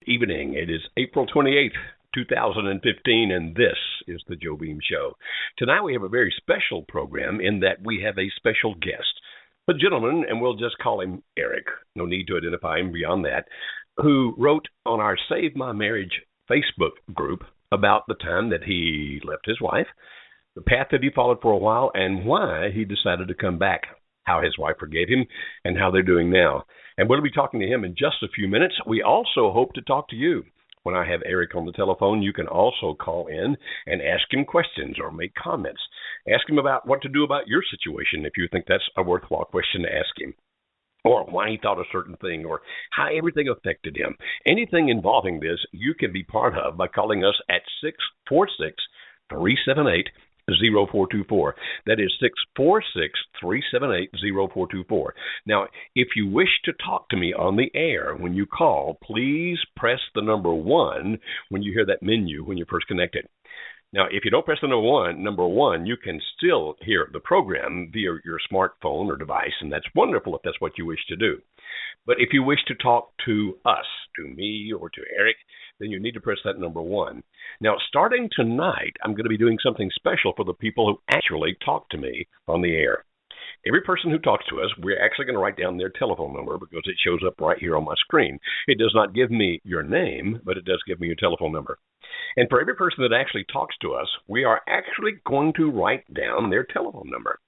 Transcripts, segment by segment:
evening. It is April 28th, 2015, and this is the Joe Beam Show. Tonight we have a very special program in that we have a special guest, a gentleman, and we'll just call him Eric. No need to identify him beyond that, who wrote on our Save My Marriage Facebook group about the time that he left his wife, the path that he followed for a while, and why he decided to come back, how his wife forgave him, and how they're doing now. And we'll be talking to him in just a few minutes. We also hope to talk to you. When I have Eric on the telephone, you can also call in and ask him questions or make comments. Ask him about what to do about your situation if you think that's a worthwhile question to ask him, or why he thought a certain thing, or how everything affected him. Anything involving this you can be part of by calling us at 646-378-0424. That is 646-378-0424. Now, if you wish to talk to me on the air when you call, please press the number 1 when you hear that menu when you're first connected. Now, if you don't press the number one, you can still hear the program via your smartphone or device, and that's wonderful if that's what you wish to do. But if you wish to talk to us, to me or to Eric, then you need to press that number 1. Now, starting tonight, I'm going to be doing something special for the people who actually talk to me on the air. Every person who talks to us, we're actually going to write down their telephone number because it shows up right here on my screen. It does not give me your name, but it does give me your telephone number. And for every person that actually talks to us, we are actually going to write down their telephone number.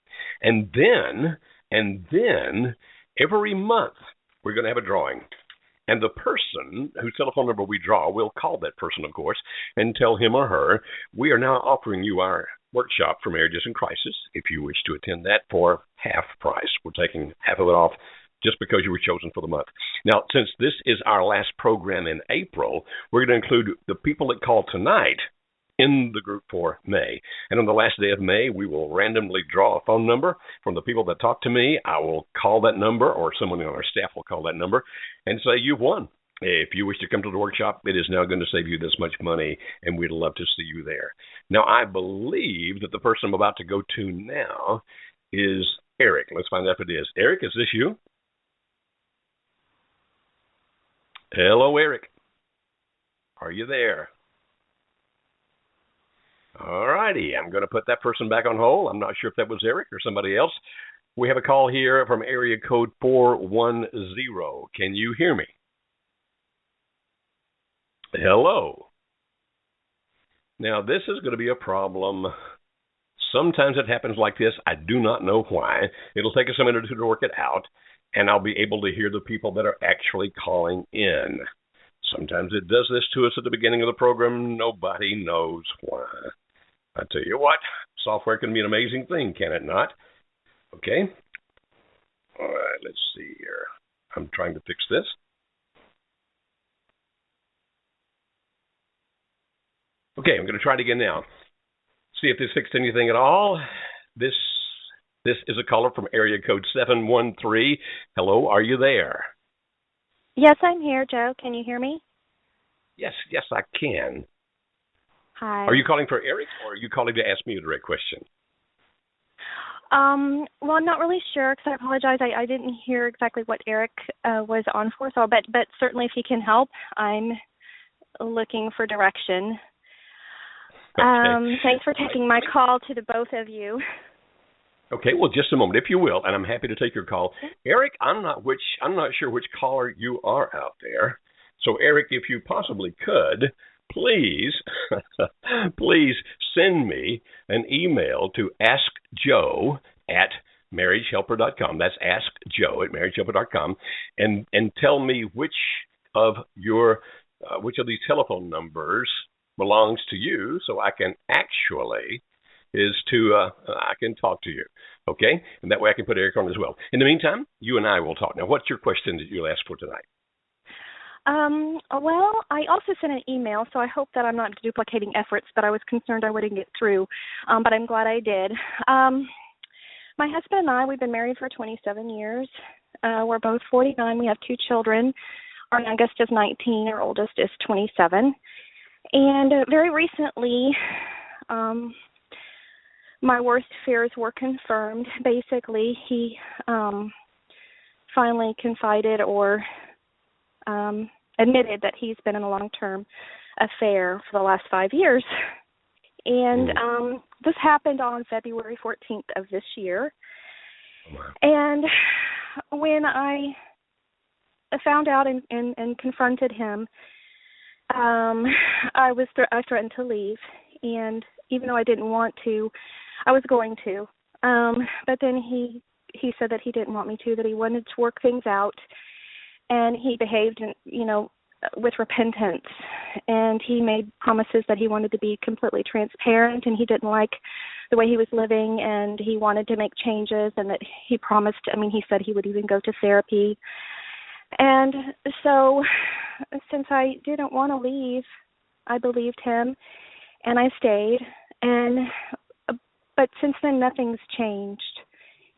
And then, every month, we're going to have a drawing. And the person whose telephone number we draw, we'll call that person, of course, and tell him or her, we are now offering you our workshop for marriages in crisis. If you wish to attend that for half price, we're taking half of it off just because you were chosen for the month. Now, since this is our last program in April, we're going to include the people that call tonight in the group for May. And on the last day of May, we will randomly draw a phone number from the people that talk to me. I will call that number, or someone on our staff will call that number and say, you've won. If you wish to come to the workshop, it is now going to save you this much money, and we'd love to see you there. Now, I believe that the person I'm about to go to now is Eric. Let's find out if it is. Eric, is this you? Hello, Eric. Are you there? All righty. I'm going to put that person back on hold. I'm not sure if that was Eric or somebody else. We have a call here from area code 410. Can you hear me? Hello. Now, this is going to be a problem. Sometimes it happens like this. I do not know why. It'll take us a minute or two to work it out, and I'll be able to hear the people that are actually calling in. Sometimes it does this to us at the beginning of the program. Nobody knows why. I tell you what, software can be an amazing thing, can it not? Okay. All right, let's see here. I'm trying to fix this. Okay, I'm going to try it again now. See if this fixed anything at all. This is a caller from area code 713. Hello, are you there? Yes, I'm here, Joe. Can you hear me? Yes, I can. Hi. Are you calling for Eric, or are you calling to ask me a direct question? Well, I'm not really sure because I apologize. I didn't hear exactly what Eric was on for, so but certainly if he can help, I'm looking for direction. Okay. Thanks for taking my call to the both of you. Okay, well, just a moment, if you will, and I'm happy to take your call. Eric, I'm not sure which caller you are out there. So, Eric, if you possibly could, please send me an email to askjoe@marriagehelper.com. That's askjoe@marriagehelper.com, and tell me which of these telephone numbers belongs to you, so I can actually I can talk to you, okay? And that way I can put Eric on as well. In the meantime, you and I will talk. Now, what's your question that you'll ask for tonight? Well, I also sent an email, so I hope that I'm not duplicating efforts, but I was concerned I wouldn't get through, but I'm glad I did. My husband and I, we've been married for 27 years. We're both 49. We have 2 children. Our youngest is 19. Our oldest is 27. And very recently, my worst fears were confirmed. Basically, he finally confided or admitted that he's been in a long-term affair for the last 5 years. And this happened on February 14th of this year. Wow. And when I found out and confronted him, I threatened to leave. And even though I didn't want to, I was going to. But then he said that he didn't want me to, that he wanted to work things out. And he behaved, with repentance. And he made promises that he wanted to be completely transparent, and he didn't like the way he was living, and he wanted to make changes, and that he promised, he said he would even go to therapy. And so since I didn't want to leave, I believed him, and I stayed. But since then, nothing's changed.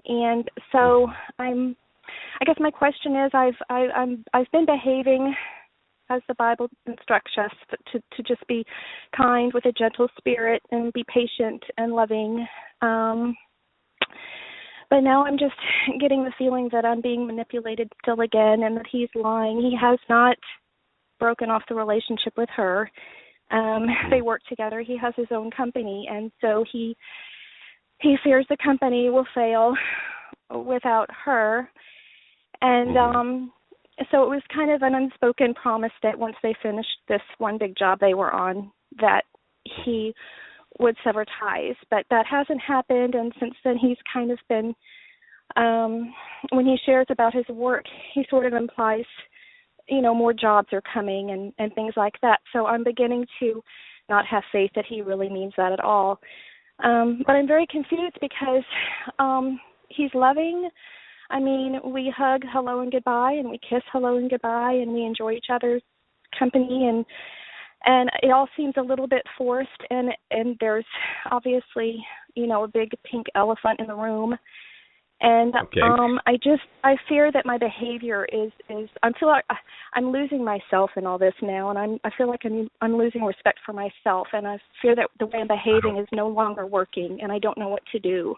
And so I guess my question is, I've been behaving as the Bible instructs us to just be kind with a gentle spirit and be patient and loving. But now I'm just getting the feeling that I'm being manipulated still again, and that he's lying. He has not broken off the relationship with her. They work together. He has his own company, and so he fears the company will fail without her. And so it was kind of an unspoken promise that once they finished this one big job they were on, that he would sever ties. But that hasn't happened, and since then he's kind of been, when he shares about his work, he sort of implies, more jobs are coming and things like that. So I'm beginning to not have faith that he really means that at all. But I'm very confused because he's loving. We hug hello and goodbye, and we kiss hello and goodbye, and we enjoy each other's company, and it all seems a little bit forced, and there's obviously, a big pink elephant in the room. And okay. I fear that my behavior is I feel like I'm losing myself in all this now, and I feel like I'm losing respect for myself, and I fear that the way I'm behaving is no longer working, and I don't know what to do.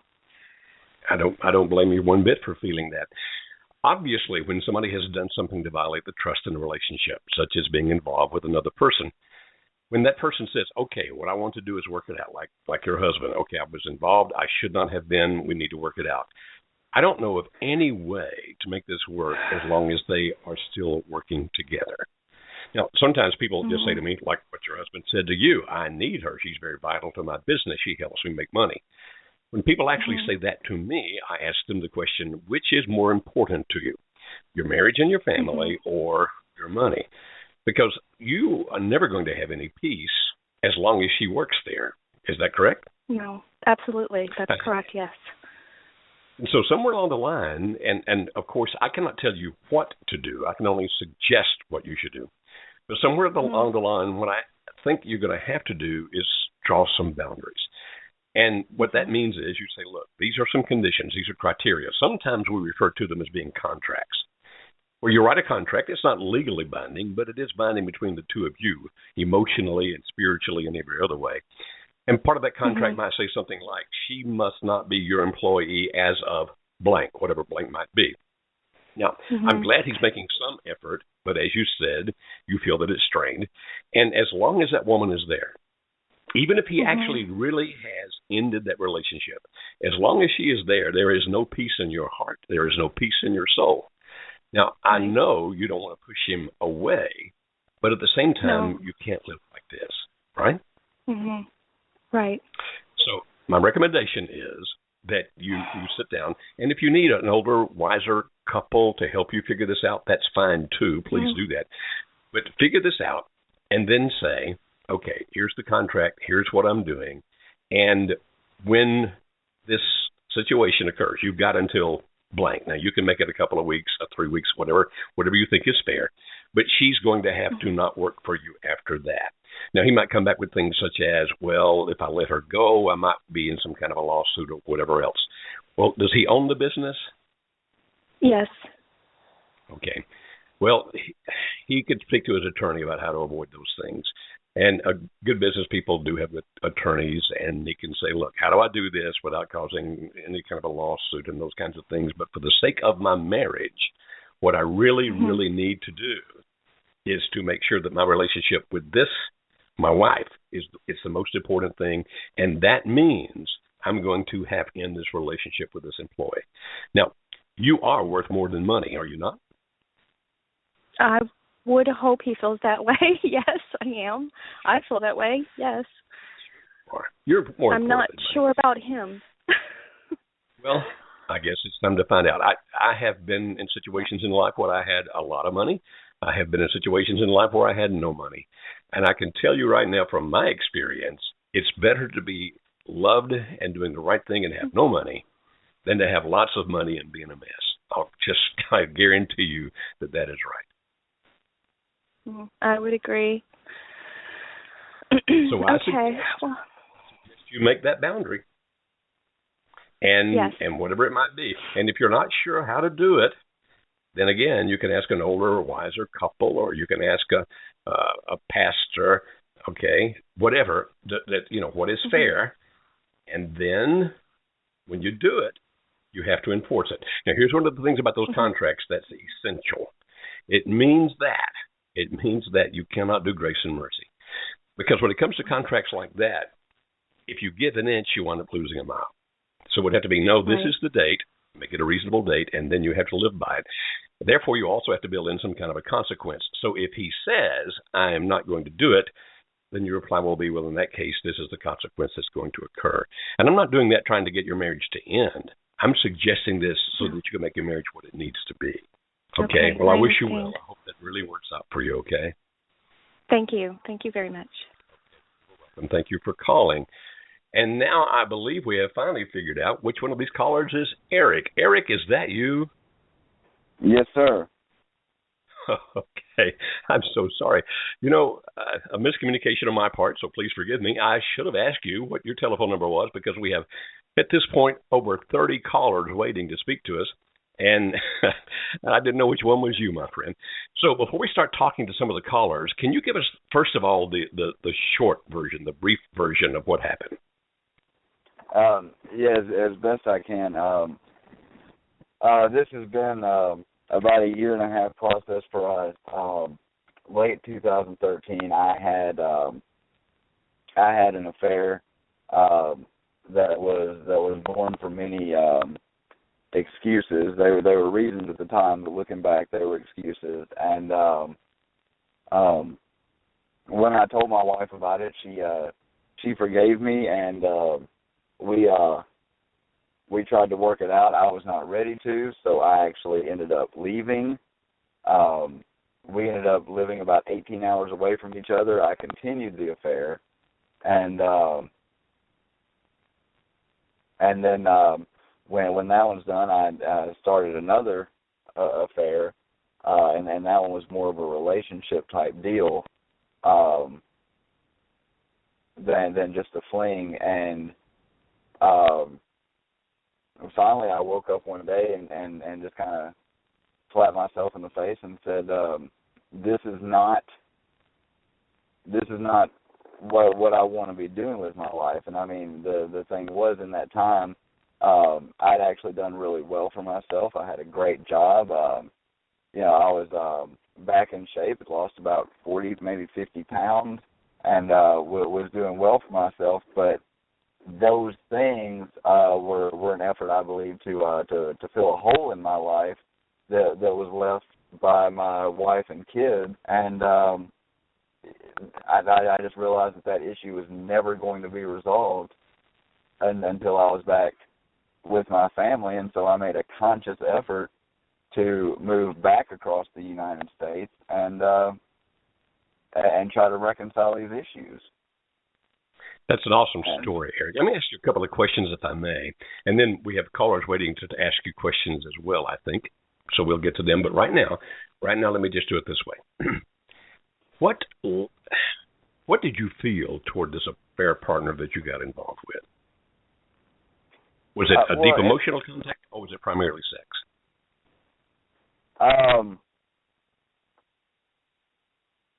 I don't blame you one bit for feeling that. Obviously, when somebody has done something to violate the trust in a relationship, such as being involved with another person, when that person says, okay, what I want to do is work it out, like your husband, okay, I was involved, I should not have been, we need to work it out. I don't know of any way to make this work as long as they are still working together. Now, sometimes people just say to me, like what your husband said to you, I need her. She's very vital to my business. She helps me make money. When people actually say that to me, I ask them the question, which is more important to you, your marriage and your family or your money? Because you are never going to have any peace as long as she works there. Is that correct? No, absolutely. That's correct, yes. And so somewhere along the line, and of course I cannot tell you what to do. I can only suggest what you should do. But somewhere along the line, what I think you're going to have to do is draw some boundaries. And what that means is you say, look, these are some conditions, these are criteria. Sometimes we refer to them as being contracts. Where you write a contract, it's not legally binding, but it is binding between the two of you, emotionally and spiritually and every other way. And part of that contract might say something like, she must not be your employee as of blank, whatever blank might be. Now, I'm glad he's making some effort, but as you said, you feel that it's strained. And as long as that woman is there, even if he actually really has ended that relationship, as long as she is there, there is no peace in your heart. There is no peace in your soul. Now, I know you don't want to push him away, but at the same time, you can't live like this, right? Right. So my recommendation is that you sit down, and if you need an older, wiser couple to help you figure this out, that's fine too. Please do that. But figure this out and then say, okay, here's the contract, here's what I'm doing, and when this situation occurs, you've got until blank. Now, you can make it a couple of weeks, 3 weeks, whatever you think is fair, but she's going to have to not work for you after that. Now, he might come back with things such as, well, if I let her go, I might be in some kind of a lawsuit or whatever else. Well, does he own the business? Yes. Okay. Well, he could speak to his attorney about how to avoid those things. And good business people do have attorneys, and he can say, look, how do I do this without causing any kind of a lawsuit and those kinds of things? But for the sake of my marriage, what I really, really need to do is to make sure that my relationship with my wife, it's the most important thing, and that means I'm going to have to end this relationship with this employee. Now, you are worth more than money, are you not? I would hope he feels that way. Yes, I am. I feel that way. Yes. You're more I'm important not than money. sure about him. Well, I guess it's time to find out. I have been in situations in life where I had a lot of money. I have been in situations in life where I had no money. And I can tell you right now from my experience, it's better to be loved and doing the right thing and have no money than to have lots of money and be in a mess. I guarantee you that is right. I would agree. So I okay. suggest you make that boundary. And yes. and whatever it might be. And if you're not sure how to do it, then again, you can ask an older, wiser couple, or you can ask a pastor, okay, whatever, what is fair. And then when you do it, you have to enforce it. Now, here's one of the things about those contracts that's essential. It means that you cannot do grace and mercy. Because when it comes to contracts like that, if you give an inch, you wind up losing a mile. So it would have to be, no, this is the date, make it a reasonable date, and then you have to live by it. Therefore, you also have to build in some kind of a consequence. So if he says, I am not going to do it, then your reply will be, well, in that case, this is the consequence that's going to occur. And I'm not doing that trying to get your marriage to end. I'm suggesting this so that you can make your marriage what it needs to be. Okay? Well, I wish you well. I hope that really works out for you, okay? Thank you. Thank you very much. And thank you for calling. And now I believe we have finally figured out which one of these callers is Eric. Eric, is that you? Yes, sir. Okay. I'm so sorry. A miscommunication on my part, so please forgive me. I should have asked you what your telephone number was because we have, at this point, over 30 callers waiting to speak to us. And I didn't know which one was you, my friend. So before we start talking to some of the callers, can you give us, first of all, the short version, the brief version of what happened? Yeah, as best I can. This has been about a 1.5-year process for us. Late 2013, I had an affair that was born from many excuses. They were reasons at the time, but looking back, they were excuses. And when I told my wife about it, she forgave me, and we tried to work it out. I was not ready to, so I actually ended up leaving. We ended up living about 18 hours away from each other. I continued the affair, and then when that one's done, I started another affair, and that one was more of a relationship type deal than just a fling. And finally, I woke up one day and just kind of slapped myself in the face and said, "This is not what I want to be doing with my life." And I mean, the thing was, in that time, I'd actually done really well for myself. I had a great job. I was back in shape. I lost about 40, maybe 50 pounds, and was doing well for myself. But those things were an effort, I believe, to fill a hole in my life that was left by my wife and kid. And I just realized that issue was never going to be resolved until I was back with my family. And so I made a conscious effort to move back across the United States and try to reconcile these issues. That's an awesome story, Eric. Let me ask you a couple of questions, if I may. And then we have callers waiting to ask you questions as well, I think. So we'll get to them. But right now, let me just do it this way. What did you feel toward this affair partner that you got involved with? Was it a deep emotional contact, or was it primarily sex?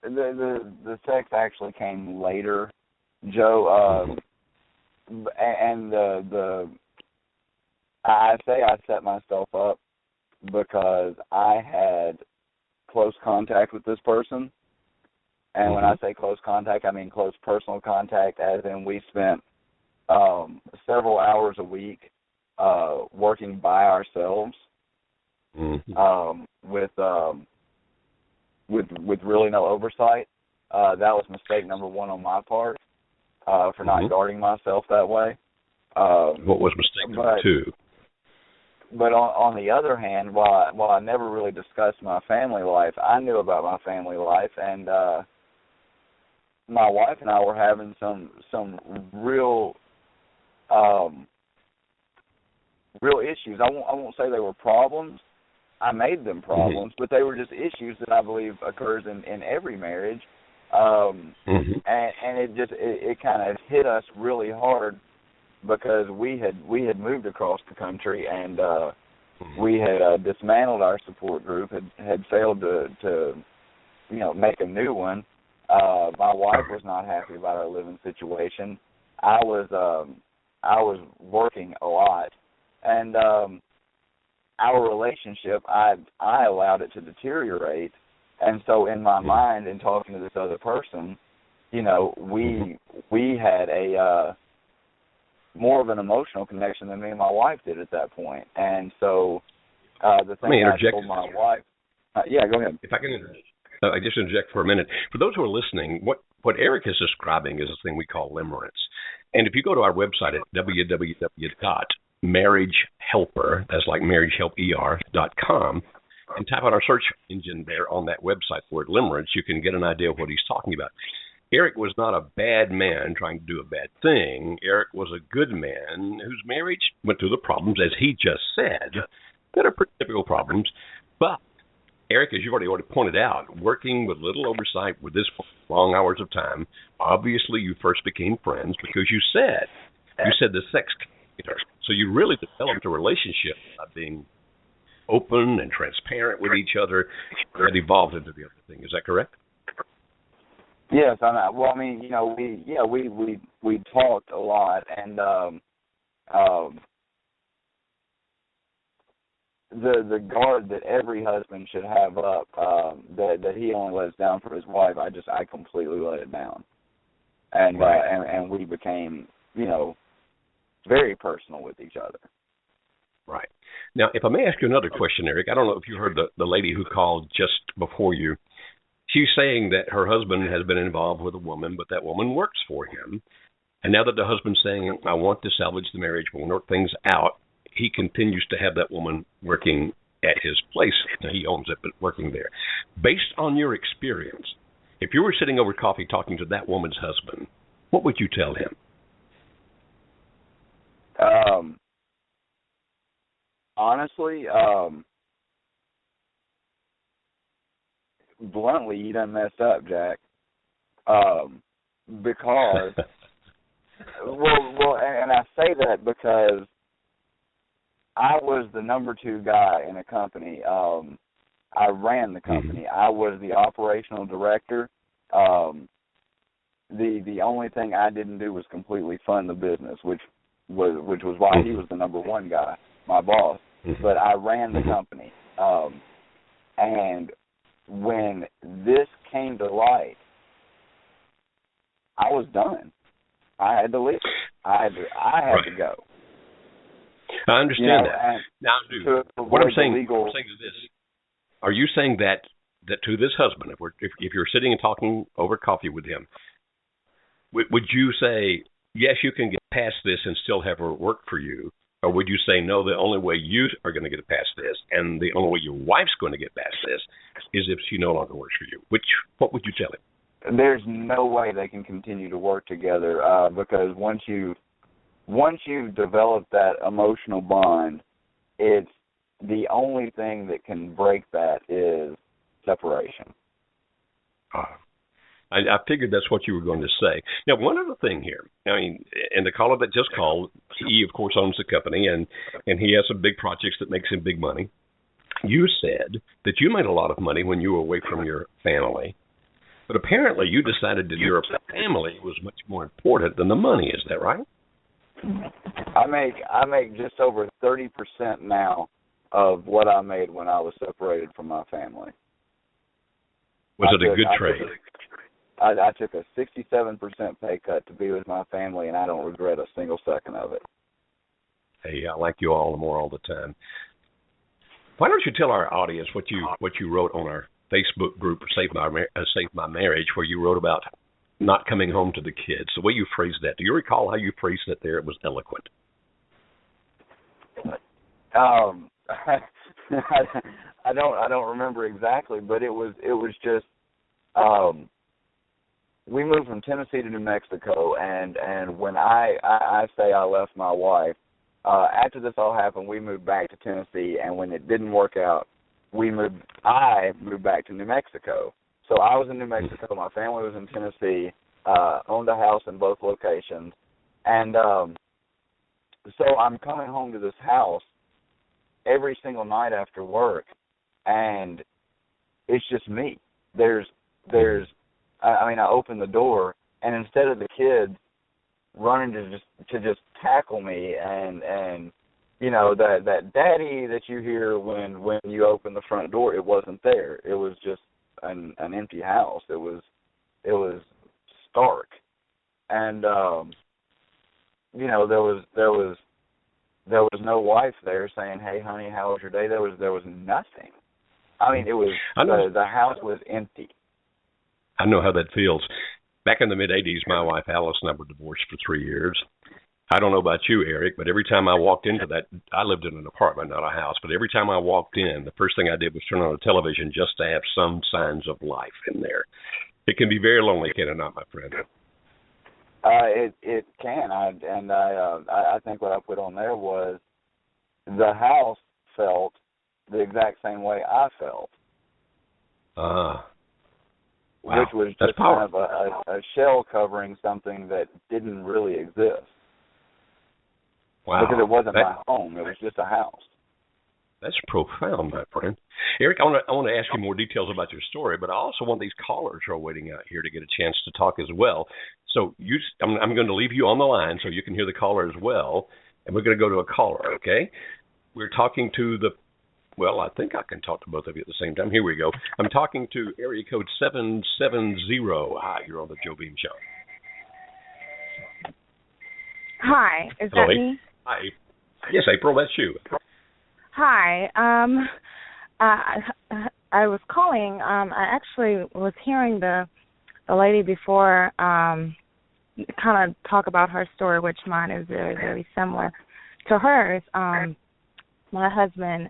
The sex actually came later, Joe. And I say I set myself up because I had close contact with this person. And when I say close contact, I mean close personal contact, as in we spent several hours a week working by ourselves with really no oversight. That was mistake number one on my part for not guarding myself that way. What was mistake number two? But on the other hand, while I never really discussed my family life, I knew about my family life, and my wife and I were having some real issues. I won't say they were problems. I made them problems, but they were just issues that I believe occurs in every marriage. And it kind of hit us really hard because we had moved across the country, and we had dismantled our support group, had failed to make a new one. My wife was not happy about our living situation. I was working a lot, and our relationship, I allowed it to deteriorate. And so in my mind, in talking to this other person, we had a more of an emotional connection than me and my wife did at that point. And so the thing I told my wife, yeah, go ahead. If I can I just interject for a minute. For those who are listening, what Eric is describing is a thing we call limerence. And if you go to our website at www.marriagehelper, that's like marriagehelper.com, and type on our search engine there on that website for limerence, you can get an idea of what he's talking about. Eric was not a bad man trying to do a bad thing. Eric was a good man whose marriage went through the problems, as he just said, that are pretty typical problems. But Eric, as you've already pointed out, working with little oversight with this long hours of time, obviously you first became friends because you said the sex cater. So you really developed a relationship by being open and transparent with each other that evolved into the other thing. Is that correct? Yes, we talked a lot, and the guard that every husband should have up, that he only lets down for his wife, I completely let it down, and and we became very personal with each other. Right. Now, if I may ask you another question, Eric, I don't know if you heard the lady who called just before you. She's saying that her husband has been involved with a woman, but that woman works for him. And now that the husband's saying, I want to salvage the marriage, we'll work things out, he continues to have that woman working at his place. Now, he owns it, but working there. Based on your experience, if you were sitting over coffee talking to that woman's husband, what would you tell him? Honestly, bluntly, you done messed up, Jack. Because, and I say that because I was the number 2 guy in a company. I ran the company. I was the operational director. The only thing I didn't do was completely fund the business, which was why he was the number 1 guy, my boss. But I ran the company. And when this came to light, I was done. I had to leave. I had to go. I understand that. Now, what I'm saying to this, are you saying that to this husband, if you're sitting and talking over coffee with him, would you say, yes, you can get past this and still have her work for you? Or would you say, no, the only way you are going to get past this and the only way your wife's going to get past this is if she no longer works for you? What would you tell him? There's no way they can continue to work together because once you've developed that emotional bond, it's the only thing that can break that is separation. I figured that's what you were going to say. Now, one other thing here. I mean, and the caller that just called, he, of course, owns the company, and he has some big projects that makes him big money. You said that you made a lot of money when you were away from your family, but apparently you decided that your family was much more important than the money. Is that right? I make just over 30% now of what I made when I was separated from my family. Was it a good trade? I took a 67% pay cut to be with my family, and I don't regret a single second of it. Hey, I like you all the more all the time. Why don't you tell our audience what you wrote on our Facebook group, Save My Marriage, where you wrote about not coming home to the kids? The way you phrased that. Do you recall how you phrased it there? It was eloquent. I don't remember exactly, but it was just we moved from Tennessee to New Mexico, and when I say I left my wife, after this all happened, we moved back to Tennessee, and when it didn't work out, I moved back to New Mexico. So I was in New Mexico, my family was in Tennessee, owned a house in both locations, and so I'm coming home to this house every single night after work, and it's just me. I open the door, and instead of the kids running to just tackle me and you know that daddy that you hear when you open the front door, it wasn't there. It was just an empty house. It was stark, and you know there was no wife there saying, "Hey, honey, how was your day?" There was nothing. I mean, it was the house was empty. I know how that feels. Back in the mid-'80s, my wife Alice and I were divorced for 3 years. I don't know about you, Eric, but every time I walked into that, I lived in an apartment, not a house, but every time I walked in, the first thing I did was turn on the television just to have some signs of life in there. It can be very lonely, can it not, my friend? It can. I think what I put on there was the house felt the exact same way I felt. Wow. Which was just kind of a shell covering something that didn't really exist. Wow. Because it wasn't my home. It was just a house. That's profound, my friend. Eric, I want to ask you more details about your story, but I also want these callers who are waiting out here to get a chance to talk as well. So I'm going to leave you on the line so you can hear the caller as well, and we're going to go to a caller, okay? We're talking to well, I think I can talk to both of you at the same time. Here we go. I'm talking to area code 770. Hi, you're on the Joe Beam Show. Hi, is Hello, that me? Hi. Yes, April, that's you. Hi. I was calling. I actually was hearing the lady before kind of talk about her story, which mine is very, very similar to hers. My husband,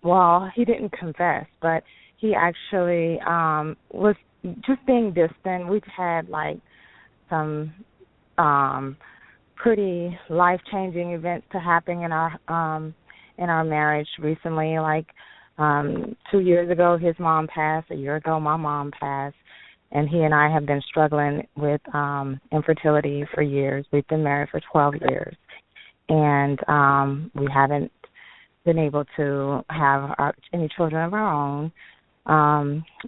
well, he didn't confess, but he actually was just being distant. We've had like some pretty life-changing events to happen in our marriage recently. Like 2 years ago, his mom passed. A year ago, my mom passed. And he and I have been struggling with infertility for years. We've been married for 12 years. And we haven't been able to have any children of our own.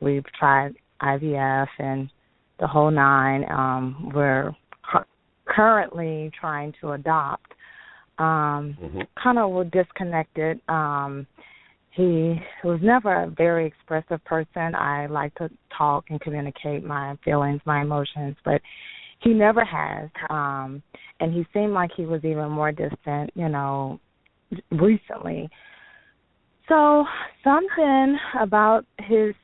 We've tried IVF and the whole nine. We're currently trying to adopt. Kind of were disconnected. He was never a very expressive person. I like to talk and communicate my feelings, my emotions, but he never has. And he seemed like he was even more distant, recently. So something about his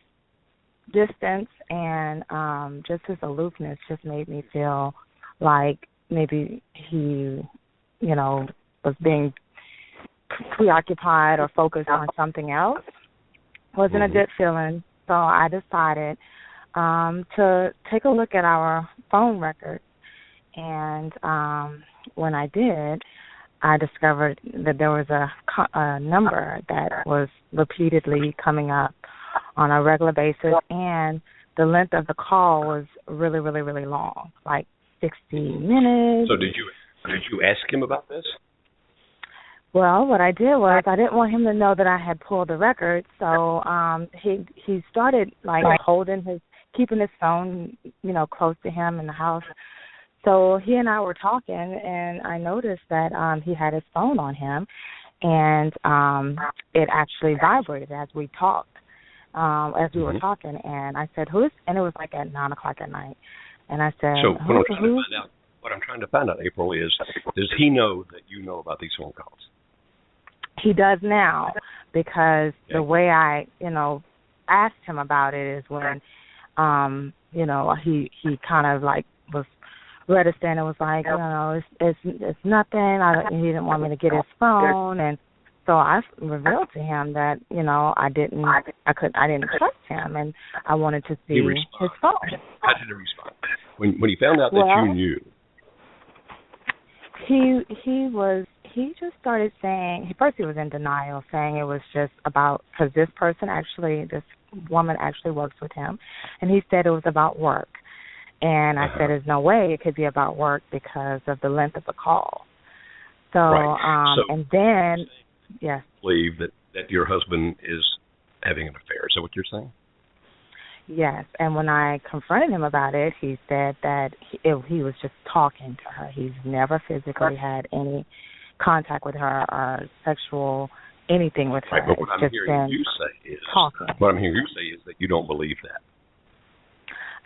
distance and just his aloofness just made me feel like maybe he, was being preoccupied or focused on something else. Wasn't a good feeling. So I decided to take a look at our phone records. And when I did, I discovered that there was a number that was repeatedly coming up on a regular basis, and the length of the call was really, really, really long, like 60 minutes. So did you ask him about this? Well, what I did was I didn't want him to know that I had pulled the record, so he started keeping his phone, close to him in the house. So he and I were talking, and I noticed that he had his phone on him, and it actually vibrated as we talked. as we were talking, and I said, "Who's?" And it was like at 9 o'clock at night, and I said, "So what I'm trying to find out, April, is does he know that you know about these phone calls?" He does now, because the way I, asked him about it is when, he kind of like was reticent and was like, it's nothing. He didn't want me to get his phone, and so I revealed to him that I didn't trust him, and I wanted to see his phone. How did he respond when he found out that you knew? He just started saying, first he was in denial, saying it was just about, because this woman actually works with him, and he said it was about work. And I said, there's no way it could be about work because of the length of the call. So, and then, yes. Believe that your husband is having an affair. Is that what you're saying? Yes, and when I confronted him about it, he said that he was just talking to her. He's never physically had any contact with her or sexual anything with her. Right, but what I'm hearing you say is that you don't believe that.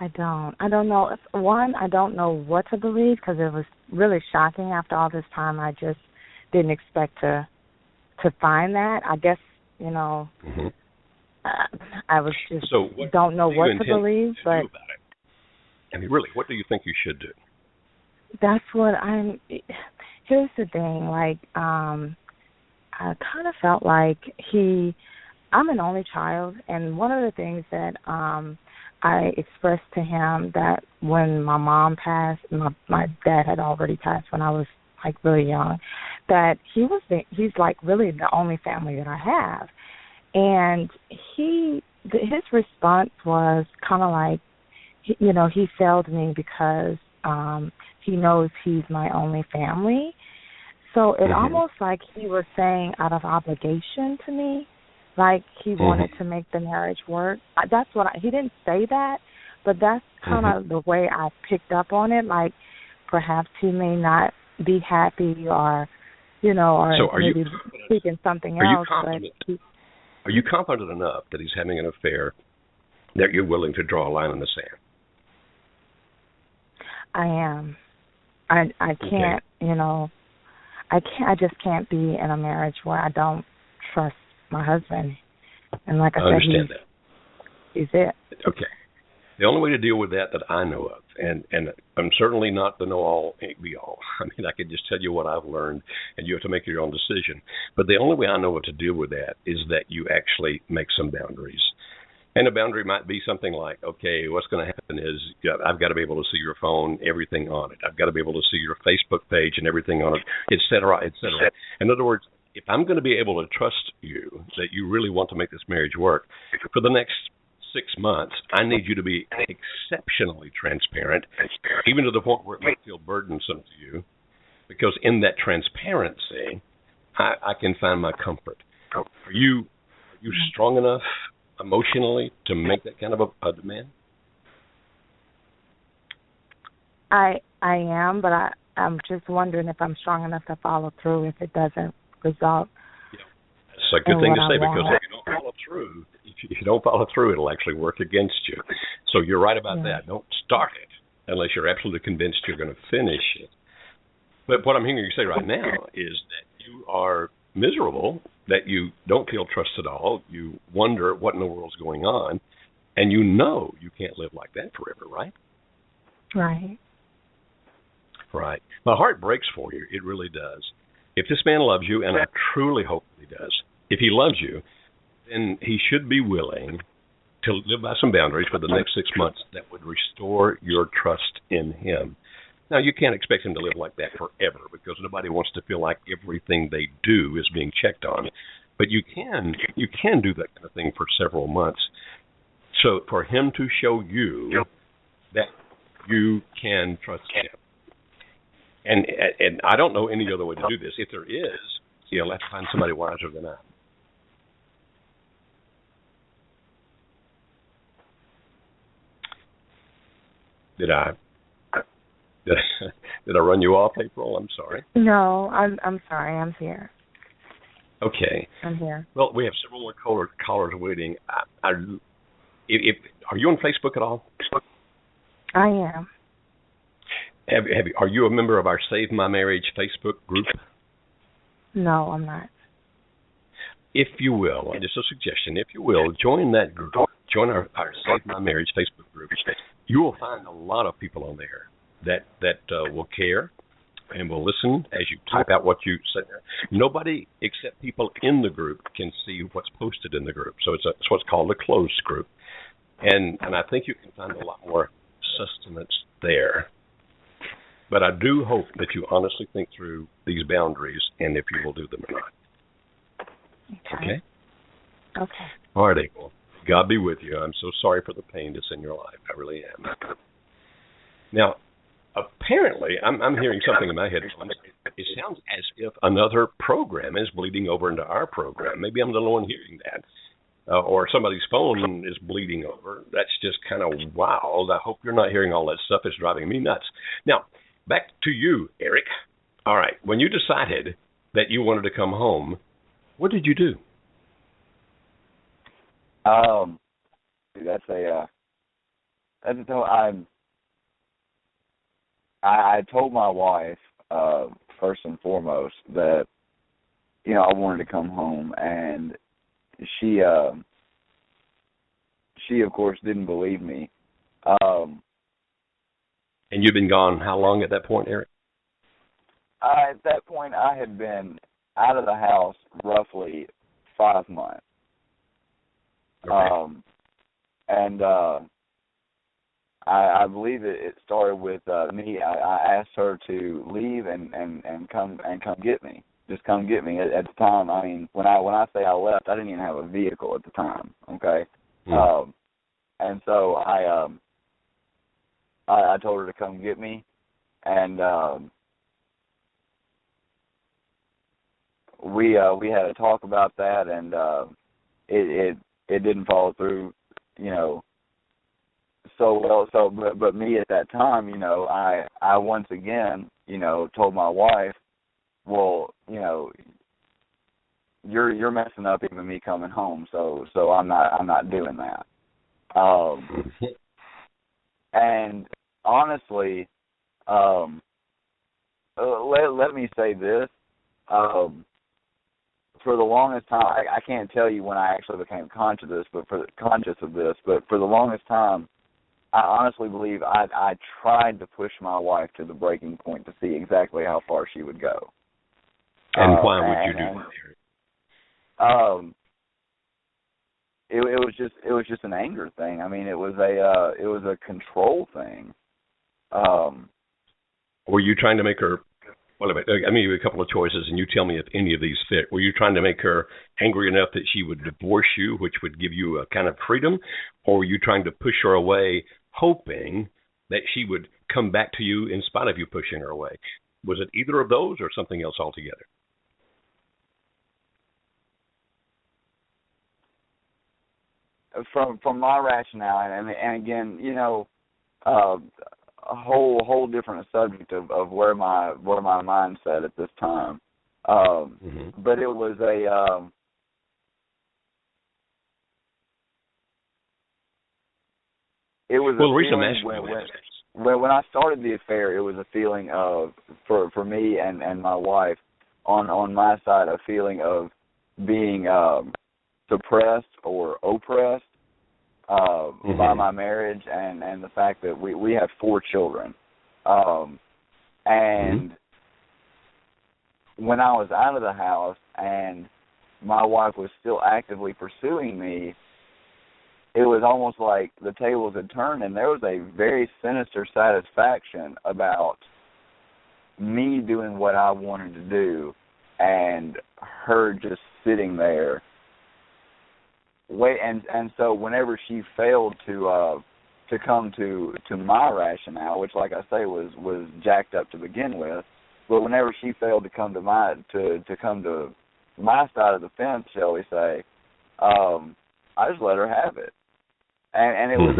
I don't know. I don't know what to believe, because it was really shocking after all this time. I just didn't expect to find that. I guess, I was just don't know what to believe. But I mean, really, what do you think you should do? That's what here's the thing, like, I kind of felt like I'm an only child, and one of the things that I expressed to him that when my mom passed, my dad had already passed when I was like really young, that he's like really the only family that I have. And his response was kind of like, he failed me because he knows he's my only family. So it almost like he was saying out of obligation to me, like he wanted to make the marriage work. That's what he didn't say that, but that's kind of the way I picked up on it. Like perhaps he may not be happy, or or maybe speaking something else. Are you confident enough that he's having an affair that you're willing to draw a line in the sand? I am. I can't. I just can't be in a marriage where I don't trust my husband. And like I said, he's it. Okay. The only way to deal with that I know of, and I'm certainly not the know-all, be-all. I mean, I can just tell you what I've learned, and you have to make your own decision. But the only way I know of to deal with that is that you actually make some boundaries. And a boundary might be something like, okay, what's going to happen is I've got to be able to see your phone, everything on it. I've got to be able to see your Facebook page and everything on it, et cetera, et cetera. In other words, if I'm going to be able to trust you that you really want to make this marriage work, for the next 6 months, I need you to be exceptionally transparent, even to the point where it might feel burdensome to you, because in that transparency, I can find my comfort. Are you strong enough emotionally to make that kind of a demand? I am, but I'm just wondering if I'm strong enough to follow through if it doesn't result. It's a good thing to say, because if you don't follow through, it'll actually work against you. So you're right about that. Don't start it unless you're absolutely convinced you're going to finish it. But what I'm hearing you say right now is that you are miserable, that you don't feel trust at all, you wonder what in the world's going on, and you know you can't live like that forever, right? Right. Right. My heart breaks for you. It really does. If this man loves you, and I truly hope he does, if he loves you, then he should be willing to live by some boundaries for the next 6 months that would restore your trust in him. Now, you can't expect him to live like that forever, because nobody wants to feel like everything they do is being checked on. But you can do that kind of thing for several months. So for him to show you that you can trust him. And I don't know any other way to do this. If there is, you'll have to find somebody wiser than I. Did I run you off, April? I'm sorry. No, I'm sorry. I'm here. Okay. I'm here. Well, we have several more callers waiting. If are you on Facebook at all? I am. Are you a member of our Save My Marriage Facebook group? No, I'm not. If you will, just a suggestion, if you will, join that group. Join our Save My Marriage Facebook group. You will find a lot of people on there that will care and will listen as you type out what you say. Nobody except people in the group can see what's posted in the group. So it's what's called a closed group. And I think you can find a lot more sustenance there. But I do hope that you honestly think through these boundaries and if you will do them or not. Okay? Okay. All right, April. God be with you. I'm so sorry for the pain that's in your life. I really am. Now, apparently, I'm hearing something in my head. It sounds as if another program is bleeding over into our program. Maybe I'm the only one hearing that. Or somebody's phone is bleeding over. That's just kind of wild. I hope you're not hearing all that stuff. It's driving me nuts. Now, back to you, Eric. All right. When you decided that you wanted to come home, what did you do? I told my wife first and foremost that I wanted to come home, and she of course didn't believe me. And you'd been gone how long at that point, Eric? At that point, I had been out of the house roughly 5 months. Okay. I believe it started with me. I asked her to leave and come get me. Just come get me. At the time, I mean, when I say I left, I didn't even have a vehicle at the time. Okay. Mm. And so I told her to come get me, and we had a talk about that, and it didn't follow through, so well. So but me at that time, I once again, told my wife, well, you're messing up even me coming home, so I'm not doing that. And honestly, let me say this. For the longest time, I can't tell you when I actually became conscious of this, but for the longest time, I honestly believe I tried to push my wife to the breaking point to see exactly how far she would go. And why would you do that? It was just an anger thing. I mean, it was a control thing. Were you trying to make her? Well, I mean, you have a couple of choices, and you tell me if any of these fit. Were you trying to make her angry enough that she would divorce you, which would give you a kind of freedom, or were you trying to push her away, hoping that she would come back to you in spite of you pushing her away? Was it either of those or something else altogether? From my rationale, and again, a whole different subject of where my mindset at this time. But it was the reason I'm asking when I started the affair, it was a feeling of for me and my wife on my side, a feeling of being suppressed or oppressed by my marriage and the fact that we have 4 children. And when I was out of the house and my wife was still actively pursuing me, it was almost like the tables had turned, and there was a very sinister satisfaction about me doing what I wanted to do and her just sitting there. And so whenever she failed to come to my rationale, which, like I say, was jacked up to begin with, but whenever she failed to come to my side of the fence, shall we say, I just let her have it, and it was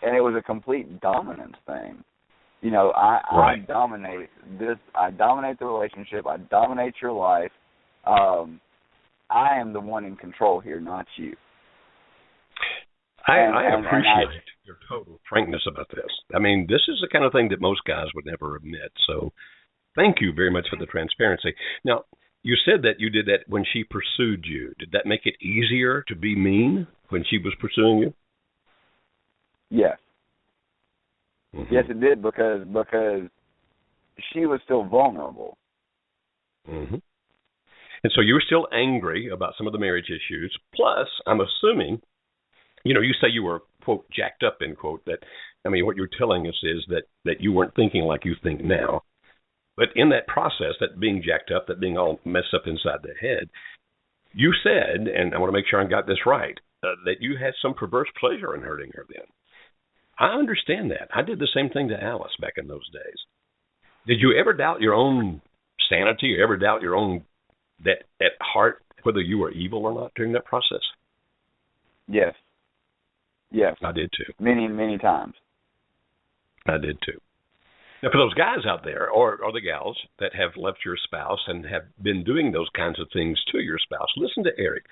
it was a complete dominance thing. I dominate this. I dominate the relationship. I dominate your life. I am the one in control here, not you. I appreciate your total frankness about this. I mean, this is the kind of thing that most guys would never admit. So thank you very much for the transparency. Now, you said that you did that when she pursued you. Did that make it easier to be mean when she was pursuing you? Yes. Mm-hmm. Yes, it did, because she was still vulnerable. Mm-hmm. And so you were still angry about some of the marriage issues. Plus, I'm assuming, you say you were, quote, jacked up, end quote. What you're telling us is that you weren't thinking like you think now. But in that process, that being jacked up, that being all messed up inside the head, you said, and I want to make sure I got this right, that you had some perverse pleasure in hurting her then. I understand that. I did the same thing to Alice back in those days. Did you ever doubt your own sanity, or ever doubt your own, that at heart, whether you were evil or not during that process? Yes. Yes. I did too. Many, many times. I did too. Now, for those guys out there, or the gals that have left your spouse and have been doing those kinds of things to your spouse, listen to Eric.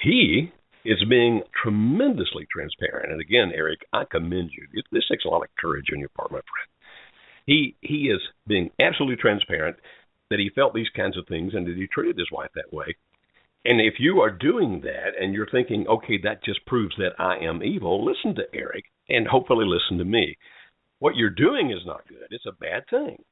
He is being tremendously transparent. And again, Eric, I commend you. This takes a lot of courage on your part, my friend. He is being absolutely transparent that he felt these kinds of things and that he treated his wife that way. And if you are doing that and you're thinking, okay, that just proves that I am evil, listen to Eric and hopefully listen to me. What you're doing is not good. It's a bad thing.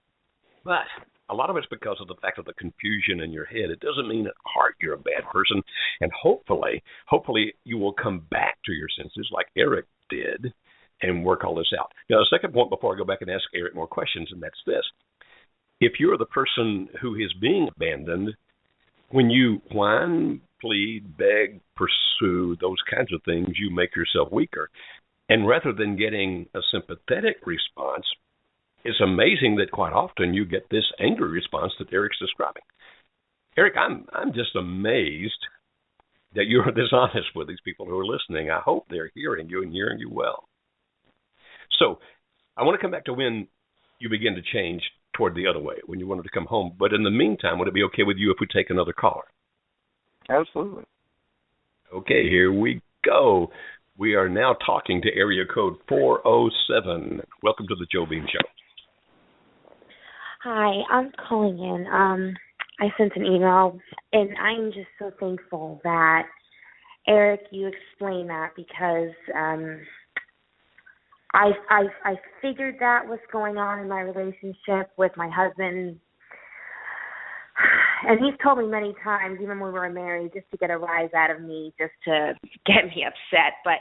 But a lot of it's because of the fact of the confusion in your head. It doesn't mean at heart you're a bad person. And hopefully you will come back to your senses like Eric did and work all this out. Now, the second point before I go back and ask Eric more questions, and that's this. If you're the person who is being abandoned, when you whine, plead, beg, pursue, those kinds of things, you make yourself weaker. And rather than getting a sympathetic response, it's amazing that quite often you get this angry response that Eric's describing. Eric, I'm just amazed that you're this honest with these people who are listening. I hope they're hearing you and hearing you well. So I want to come back to when you begin to change toward the other way, when you wanted to come home. But in the meantime, would it be okay with you if we take another caller? Absolutely. Okay, here we go. We are now talking to area code 407. Welcome to the Joe Beam Show. Hi, I'm calling in. I sent an email, and I'm just so thankful that, Eric, you explained that, because I figured that was going on in my relationship with my husband. And he's told me many times, even when we were married, just to get a rise out of me, just to get me upset. But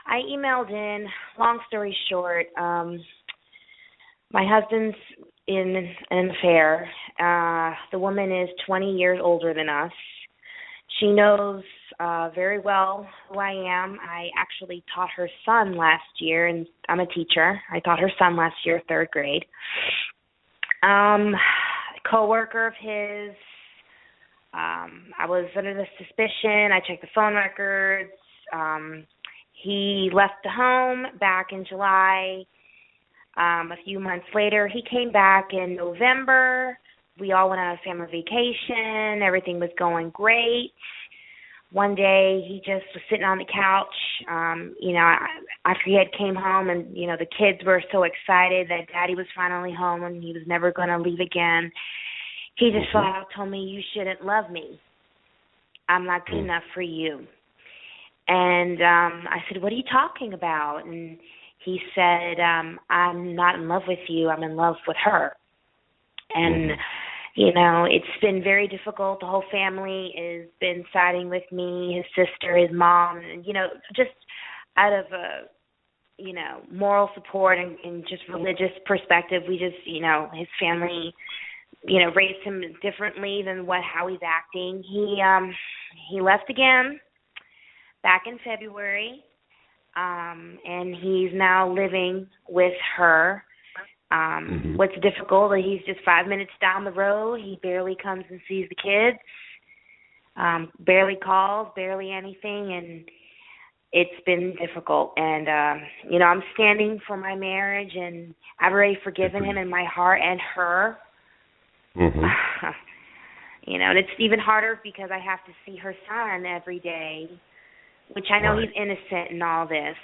I emailed in, long story short, my husband's in an affair. The woman is 20 years older than us. She knows very well who I am. I actually taught her son last year, and I'm a teacher. I taught her son last year, 3rd grade. Coworker of his. I was under the suspicion. I checked the phone records. He left the home back in July. A few months later, he came back in November. We all went on a family vacation. Everything was going great. One day, he just was sitting on the couch. After he had came home, and, the kids were so excited that Daddy was finally home and he was never going to leave again. He just flat out told me, "You shouldn't love me. I'm not good enough for you." And I said, "What are you talking about?" And he said, "I'm not in love with you. I'm in love with her." And, it's been very difficult. The whole family has been siding with me, his sister, his mom, and, just out of a, moral support and just religious perspective, we just, his family, raised him differently than how he's acting. He left again back in February, and he's now living with her. What's difficult is he's just 5 minutes down the road. He barely comes and sees the kids, barely calls, barely anything, and it's been difficult. And, I'm standing for my marriage, and I've already forgiven him in my heart and her. And it's even harder because I have to see her son every day, which I know he's innocent in all this,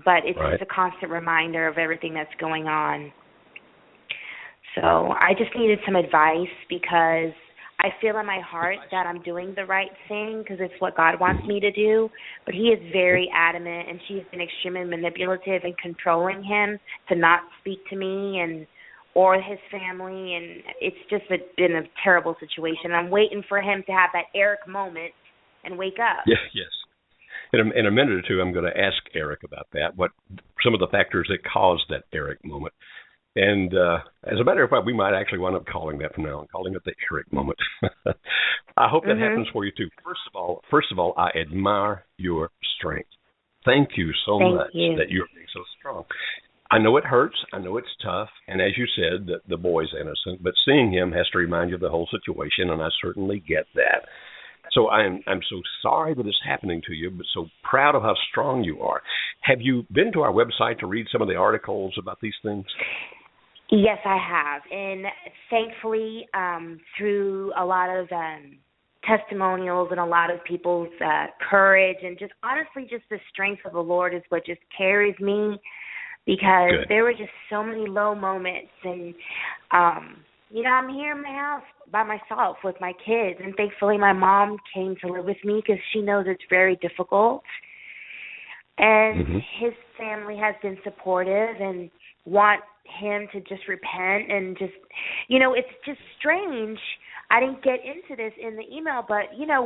but it's just a constant reminder of everything that's going on. So I just needed some advice because I feel in my heart that I'm doing the right thing because it's what God wants me to do, but he is very adamant, and she's been extremely manipulative and controlling him to not speak to me or his family, and it's just been a terrible situation. I'm waiting for him to have that Eric moment and wake up. Yes. In a minute or two, I'm going to ask Eric about that, what some of the factors that caused that Eric moment. And as a matter of fact, we might actually wind up calling that from now on, calling it the Eric moment. I hope that happens for you, too. First of all, I admire your strength. Thank you so much that you're being so strong. I know it hurts. I know it's tough. And as you said, the boy's innocent. But seeing him has to remind you of the whole situation, and I certainly get that. So I'm so sorry that it's happening to you, but so proud of how strong you are. Have you been to our website to read some of the articles about these things? Yes, I have. And thankfully, through a lot of testimonials and a lot of people's courage and just honestly just the strength of the Lord is what just carries me, because there were just so many low moments. And, I'm here in my house by myself with my kids, and thankfully my mom came to live with me because she knows it's very difficult. And his family has been supportive and want him to just repent and just, it's just strange. I didn't get into this in the email, but,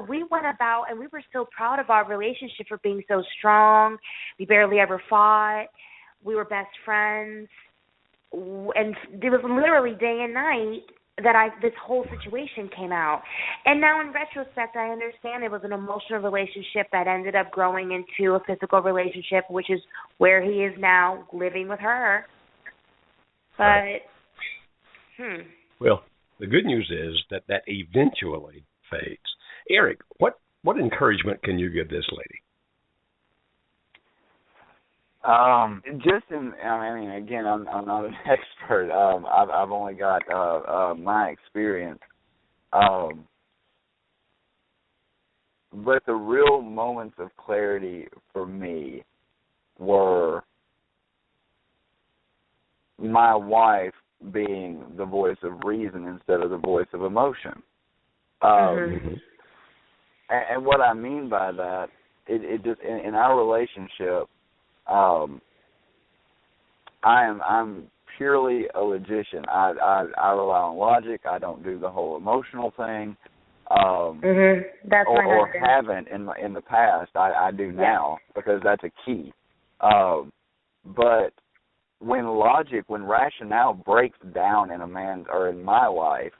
we went about and we were so proud of our relationship for being so strong. We barely ever fought. We were best friends. And it was literally day and night that this whole situation came out. And now in retrospect, I understand it was an emotional relationship that ended up growing into a physical relationship, which is where he is now living with her. But, Well, the good news is that eventually fades. Eric, what encouragement can you give this lady? Again, I'm not an expert. I've only got my experience. But the real moments of clarity for me were my wife being the voice of reason instead of the voice of emotion. And what I mean by that, it just in our relationship, I'm purely a logician. I rely on logic. I don't do the whole emotional thing. That's or haven't in the past. I do now because that's a key. But when rationale breaks down in a man's or in my life,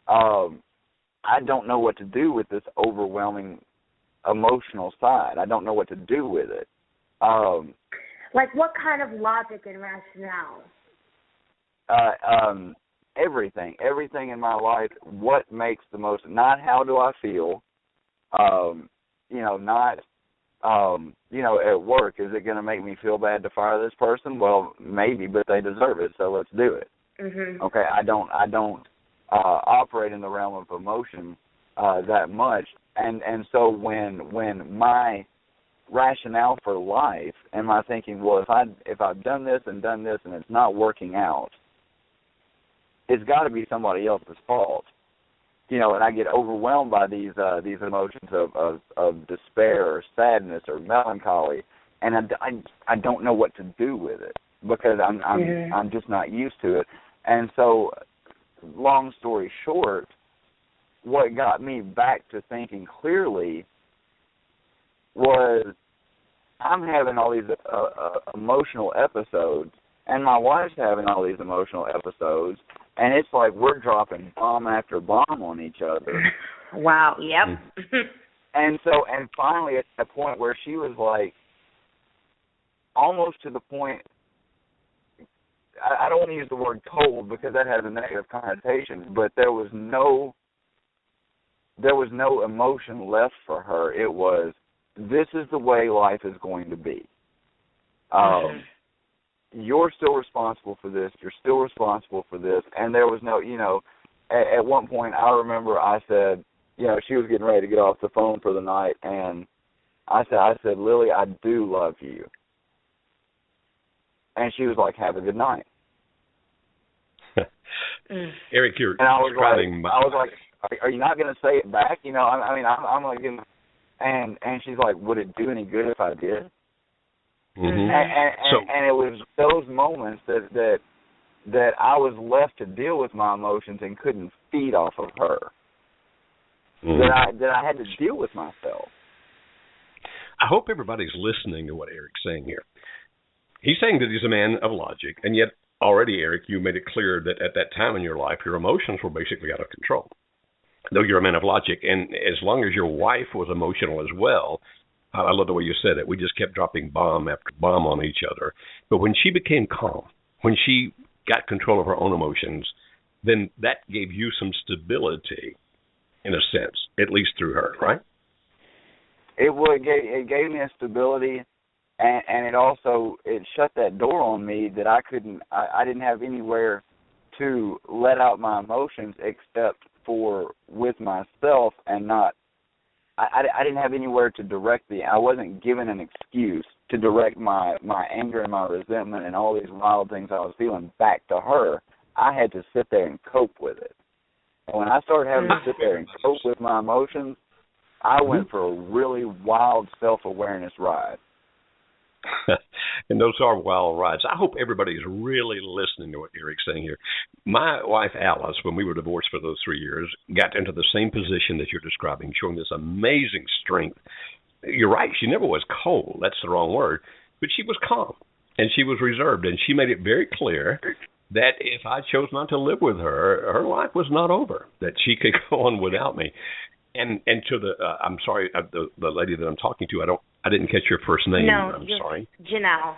I don't know what to do with this overwhelming emotional side. I don't know what to do with it. Like what kind of logic and rationale? Everything in my life. What makes the most? Not how do I feel? Not at work. Is it going to make me feel bad to fire this person? Well, maybe, but they deserve it, so let's do it. Okay, I don't operate in the realm of emotion that much, and so when my rationale for life, am I thinking, well, if I've done this and it's not working out, it's got to be somebody else's fault, and I get overwhelmed by these emotions of despair or sadness or melancholy, and I don't know what to do with it because I'm just not used to it, and so long story short, what got me back to thinking clearly was I'm having all these emotional episodes, and my wife's having all these emotional episodes, and it's like we're dropping bomb after bomb on each other. Wow, yep. And finally at the point where she was like, almost to the point, I don't want to use the word cold because that has a negative connotation, but there was no emotion left for her. It was, this is the way life is going to be. You're still responsible for this. You're still responsible for this. And there was no, at one point I remember I said, she was getting ready to get off the phone for the night, and I said, Lily, I do love you. And she was like, have a good night. Eric, you're and I was describing like, are you not going to say it back? I'm like, and she's like, would it do any good if I did? Mm-hmm. And it was those moments that I was left to deal with my emotions and couldn't feed off of her. That I had to deal with myself. I hope everybody's listening to what Eric's saying here. He's saying that he's a man of logic, and yet already, Eric, you made it clear that at that time in your life, your emotions were basically out of control. Though you're a man of logic, and as long as your wife was emotional as well, I love the way you said it. We just kept dropping bomb after bomb on each other. But when she became calm, when she got control of her own emotions, then that gave you some stability, in a sense, at least through her, right? It gave me a stability, and it shut that door on me that I didn't have anywhere to let out my emotions except for with myself, and not. I didn't have anywhere to direct I wasn't given an excuse to direct my anger and my resentment and all these wild things I was feeling back to her. I had to sit there and cope with it. And when I started having to sit there and cope with my emotions, I went for a really wild self-awareness ride. And those are wild rides. I hope everybody's really listening to what Eric's saying here. My wife, Alice, when we were divorced for those 3 years, got into the same position that you're describing, showing this amazing strength. You're right. She never was cold. That's the wrong word. But she was calm, and she was reserved, and she made it very clear that if I chose not to live with her, her life was not over, that she could go on without me. And to I'm sorry, the lady that I'm talking to, I didn't catch your first name. No, I'm sorry. Janelle.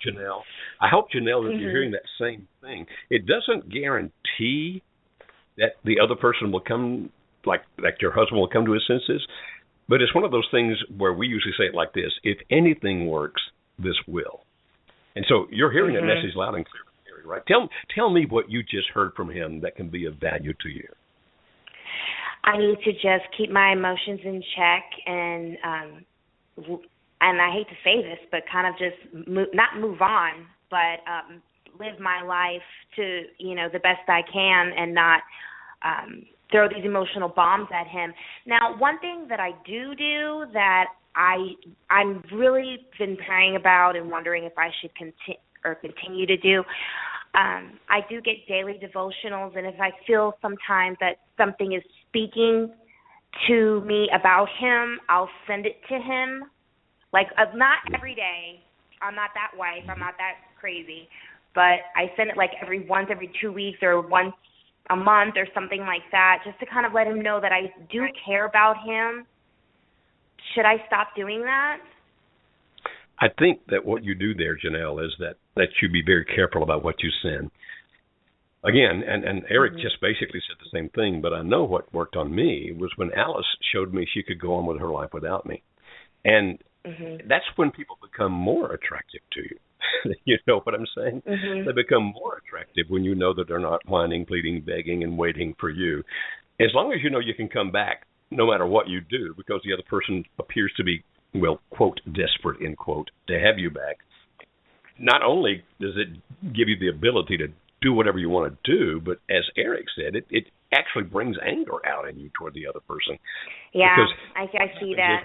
Janelle. I hope, Janelle, that you're hearing that same thing. It doesn't guarantee that the other person will come, like your husband will come to his senses, but it's one of those things where we usually say it like this: if anything works, this will. And so you're hearing that message loud and clear, right? Tell me what you just heard from him that can be of value to you. I need to just keep my emotions in check, and I hate to say this, but kind of just not move on, but live my life to the best I can, and not throw these emotional bombs at him. Now, one thing that I do that I'm really been praying about and wondering if I should continue to do. I do get daily devotionals, and if I feel sometimes that something is speaking to me about him, I'll send it to him. Like, not every day. I'm not that wife. I'm not that crazy. But I send it like once every 2 weeks or once a month or something like that, just to kind of let him know that I do care about him. Should I stop doing that? I think that what you do there, Janelle, is that you be very careful about what you send. Again, and Eric just basically said the same thing, but I know what worked on me was when Alice showed me she could go on with her life without me. And that's when people become more attractive to you. You know what I'm saying? They become more attractive when you know that they're not whining, pleading, begging, and waiting for you. As long as you know you can come back no matter what you do, because the other person appears to be, well, quote, desperate, end quote, to have you back, not only does it give you the ability to do whatever you want to do, but as Eric said, it actually brings anger out in you toward the other person. Yeah, because I see that.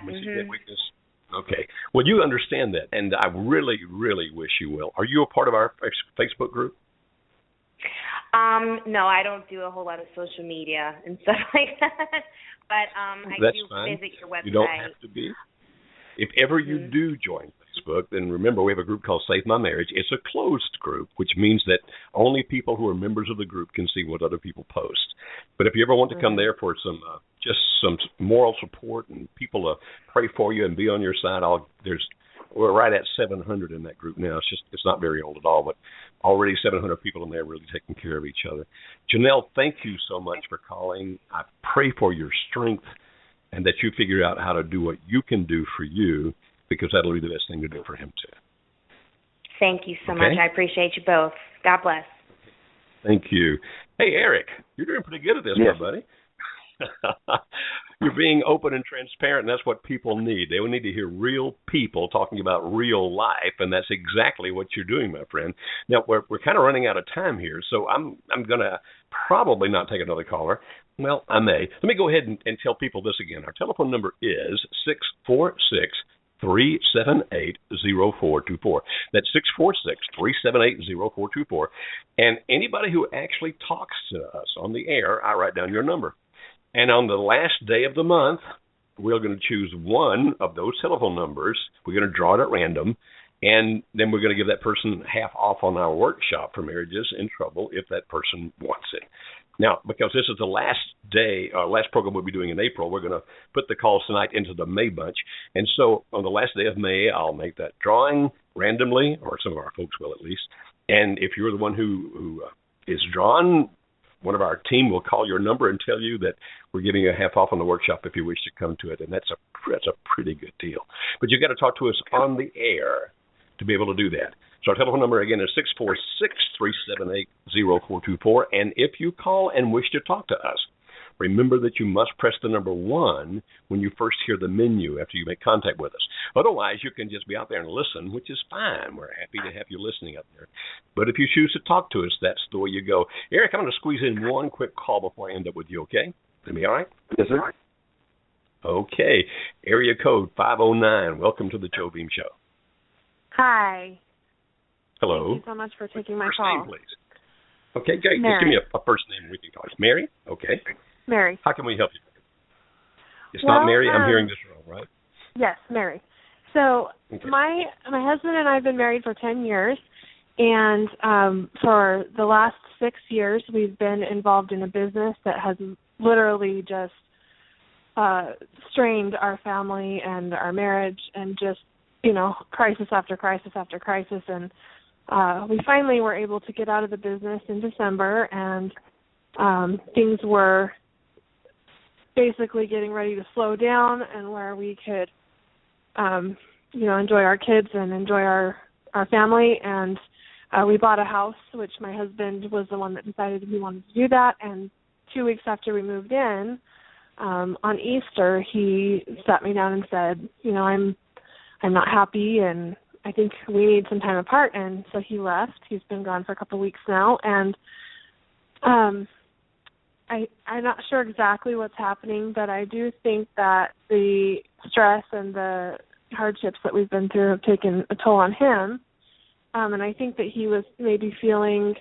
Okay. Well, you understand that, and I really, really wish you will. Are you a part of our Facebook group? No, I don't do a whole lot of social media and stuff like that. But I do visit your website. You don't have to be. If ever you do join Facebook, then remember we have a group called Save My Marriage. It's a closed group, which means that only people who are members of the group can see what other people post. But if you ever want to come there for just some moral support and people to pray for you and be on your side, we're right at 700 in that group now. It's not very old at all, but already 700 people in there really taking care of each other. Janelle, thank you so much for calling. I pray for your strength and that you figure out how to do what you can do for you, because that'll be the best thing to do for him too. Thank you so much. I appreciate you both. God bless. Thank you. Hey, Eric, you're doing pretty good at this, my buddy. You're being open and transparent, and that's what people need. They need to hear real people talking about real life, and that's exactly what you're doing, my friend. Now, we're kind of running out of time here, so I'm going to probably not take another caller. Well, I may. Let me go ahead and tell people this again. Our telephone number is 646-378-0424. That's 646-378-0424. And anybody who actually talks to us on the air, I write down your number. And on the last day of the month, we're going to choose one of those telephone numbers. We're going to draw it at random, and then we're going to give that person half off on our workshop for Marriages in Trouble if that person wants it. Now, because this is the last day, last program we'll be doing in April, we're going to put the calls tonight into the May bunch. And so on the last day of May, I'll make that drawing randomly, or some of our folks will at least. And if you're the one who is drawn, one of our team will call your number and tell you that we're giving you a half off on the workshop if you wish to come to it. And that's a pretty good deal. But you've got to talk to us on the air to be able to do that. So our telephone number again is 646-378-0424. And if you call and wish to talk to us, remember that you must press the number 1 when you first hear the menu after you make contact with us. Otherwise, you can just be out there and listen, which is fine. We're happy to have you listening up there. But if you choose to talk to us, that's the way you go. Eric, I'm going to squeeze in one quick call before I end up with you, okay? That be all right? Yes, sir. Okay. Area code 509. Welcome to the Joe Beam Show. Hi. Hello. Thank you so much for taking my first call. name, please. Okay, great. Mary. Just give me a first name we can call you. Mary? Okay. Mary. How can we help you? It's not Mary. I'm hearing this wrong, right? Yes, Mary. So Okay. my husband and I have been married for 10 years, and for the last 6 years we've been involved in a business that has literally just strained our family and our marriage, and just, crisis after crisis after crisis. And we finally were able to get out of the business in December, and things were basically getting ready to slow down, and where we could, enjoy our kids and enjoy our family. And we bought a house, which my husband was the one that decided he wanted to do that. And 2 weeks after we moved in, on Easter, he sat me down and said, I'm not happy, and I think we need some time apart. And so he left. He's been gone for a couple of weeks now, and I'm not sure exactly what's happening, but I do think that the stress and the hardships that we've been through have taken a toll on him. And I think that he was maybe feeling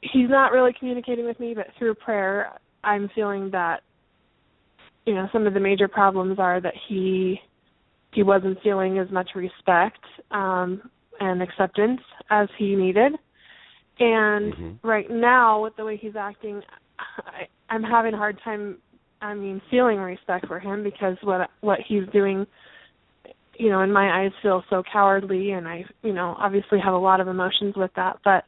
he's not really communicating with me, but through prayer, I'm feeling that, some of the major problems are that he wasn't feeling as much respect and acceptance as he needed. And right now, with the way he's acting, I'm having a hard time, feeling respect for him, because what he's doing, in my eyes feels so cowardly, and I, obviously have a lot of emotions with that. But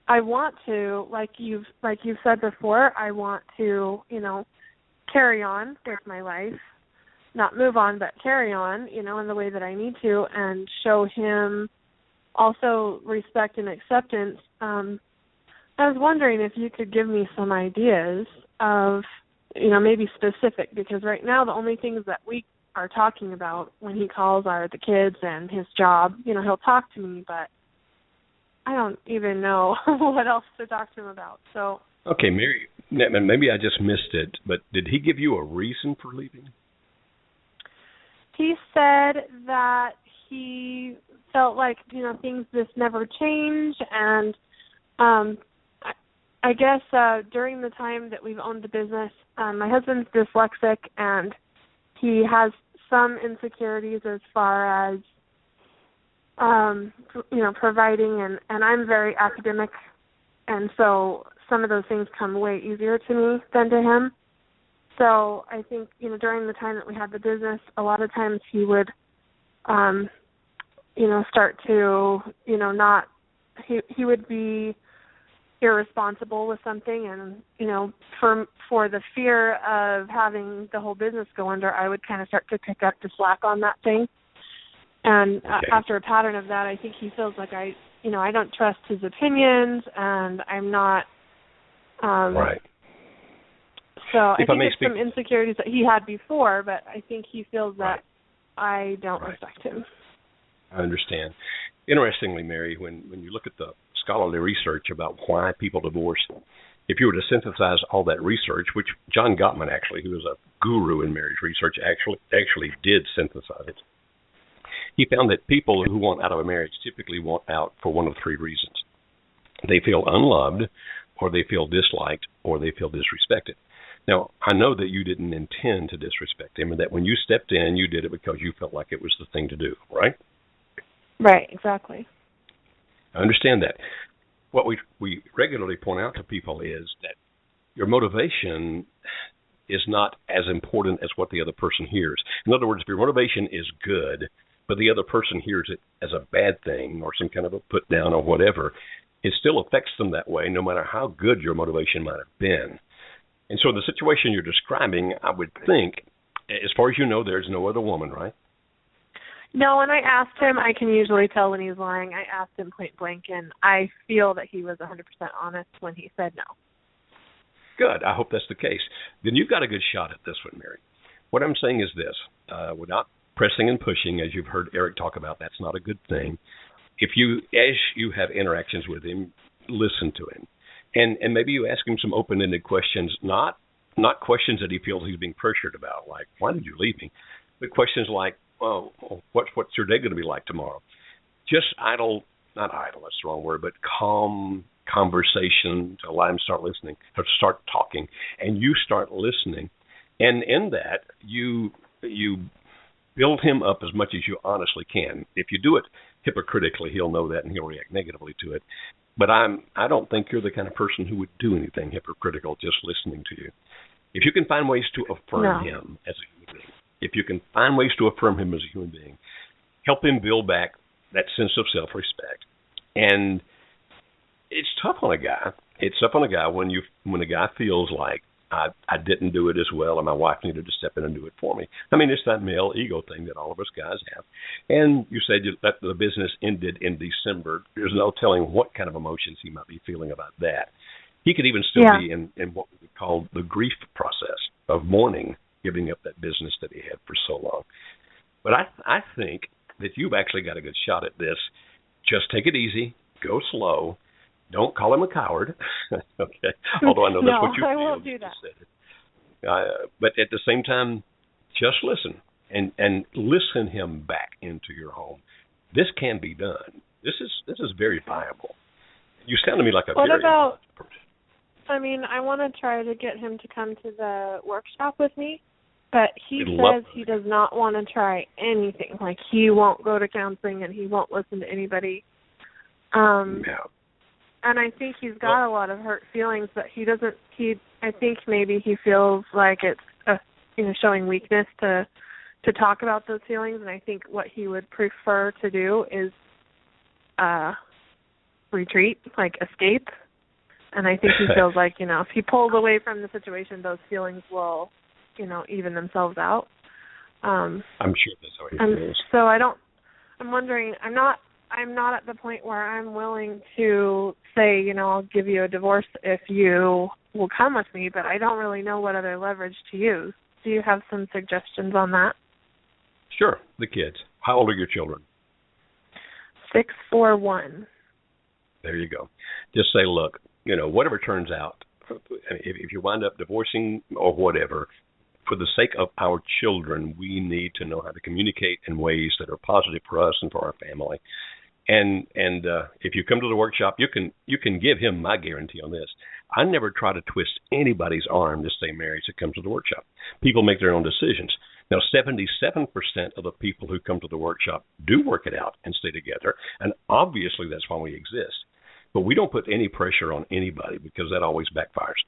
I want to, like you've said before, I want to, carry on with my life, not move on, but carry on, in the way that I need to, and show him also respect and acceptance. I was wondering if you could give me some ideas of, maybe specific, because right now the only things that we are talking about when he calls are the kids and his job. He'll talk to me, but I don't even know what else to talk to him about. So. Okay, Mary, maybe I just missed it, but did he give you a reason for leaving? He said that he felt like, things just never change. And I guess during the time that we've owned the business, my husband's dyslexic, and he has some insecurities as far as, providing, and I'm very academic, and so some of those things come way easier to me than to him. So I think, during the time that we had the business, a lot of times he would, start to, he would be irresponsible with something, and, for the fear of having the whole business go under, I would kind of start to pick up the slack on that thing. And after a pattern of that, I think he feels like I don't trust his opinions, and I'm not Right. So I If think may it's speak, some insecurities that he had before, but I think he feels that right. I don't Right. respect him. I understand. Interestingly, Mary, when you look at the scholarly research about why people divorce, if you were to synthesize all that research, which John Gottman, actually, who is a guru in marriage research, actually did synthesize it, he found that people who want out of a marriage typically want out for one of three reasons. They feel unloved, or they feel disliked, or they feel disrespected. Now, I know that you didn't intend to disrespect him, and that when you stepped in, you did it because you felt like it was the thing to do, right? Right, exactly. I understand that. What we regularly point out to people is that your motivation is not as important as what the other person hears. In other words, if your motivation is good, but the other person hears it as a bad thing or some kind of a put down or whatever, it still affects them that way no matter how good your motivation might have been. And so the situation you're describing, I would think, as far as you know, there's no other woman, right? No, when I asked him, I can usually tell when he's lying. I asked him point blank, and I feel that he was 100% honest when he said no. Good. I hope that's the case. Then you've got a good shot at this one, Mary. What I'm saying is this. Without pressing and pushing, as you've heard Eric talk about, that's not a good thing. As you have interactions with him, listen to him. And maybe you ask him some open-ended questions, not questions that he feels he's being pressured about, like, why did you leave me? But questions like, well, what's your day going to be like tomorrow? Just not idle, that's the wrong word, but calm conversation to allow him to start listening, or start talking, and you start listening. And in that, you build him up as much as you honestly can. If you do it hypocritically, he'll know that and he'll react negatively to it. But I don't think you're the kind of person who would do anything hypocritical just listening to you. If you can find ways to affirm him as a human being, if you can find ways to affirm him as a human being, help him build back that sense of self-respect. And it's tough on a guy. It's tough on a guy when a guy feels like I didn't do it as well, and my wife needed to step in and do it for me. I mean, it's that male ego thing that all of us guys have. And you said that the business ended in December. There's no telling what kind of emotions he might be feeling about that. He could even still be in what we would call the grief process of mourning, giving up that business that he had for so long. But I think that you've actually got a good shot at this. Just take it easy, go slow. Don't call him a coward, okay? Although I know that's what you feel. No, I won't do that. But at the same time, just listen and listen him back into your home. This can be done. This is very viable. You sound to me like a what very about? person. I mean, I want to try to get him to come to the workshop with me, but he He'd says he does not want to try anything. Like, he won't go to counseling and he won't listen to anybody. And I think he's got a lot of hurt feelings, but I think maybe he feels like it's showing weakness to talk about those feelings, and I think what he would prefer to do is retreat, like escape. And I think he feels like, if he pulls away from the situation, those feelings will, even themselves out. I'm sure that's how he feels. So I'm wondering, I'm not at the point where I'm willing to say, I'll give you a divorce if you will come with me, but I don't really know what other leverage to use. Do you have some suggestions on that? Sure. The kids. How old are your children? 6, 4, 1. There you go. Just say, look, whatever turns out, if you wind up divorcing or whatever, for the sake of our children, we need to know how to communicate in ways that are positive for us and for our family. And if you come to the workshop, you can give him my guarantee on this. I never try to twist anybody's arm to stay married that comes to the workshop. People make their own decisions. Now, 77% of the people who come to the workshop do work it out and stay together, and obviously that's why we exist. But we don't put any pressure on anybody because that always backfires.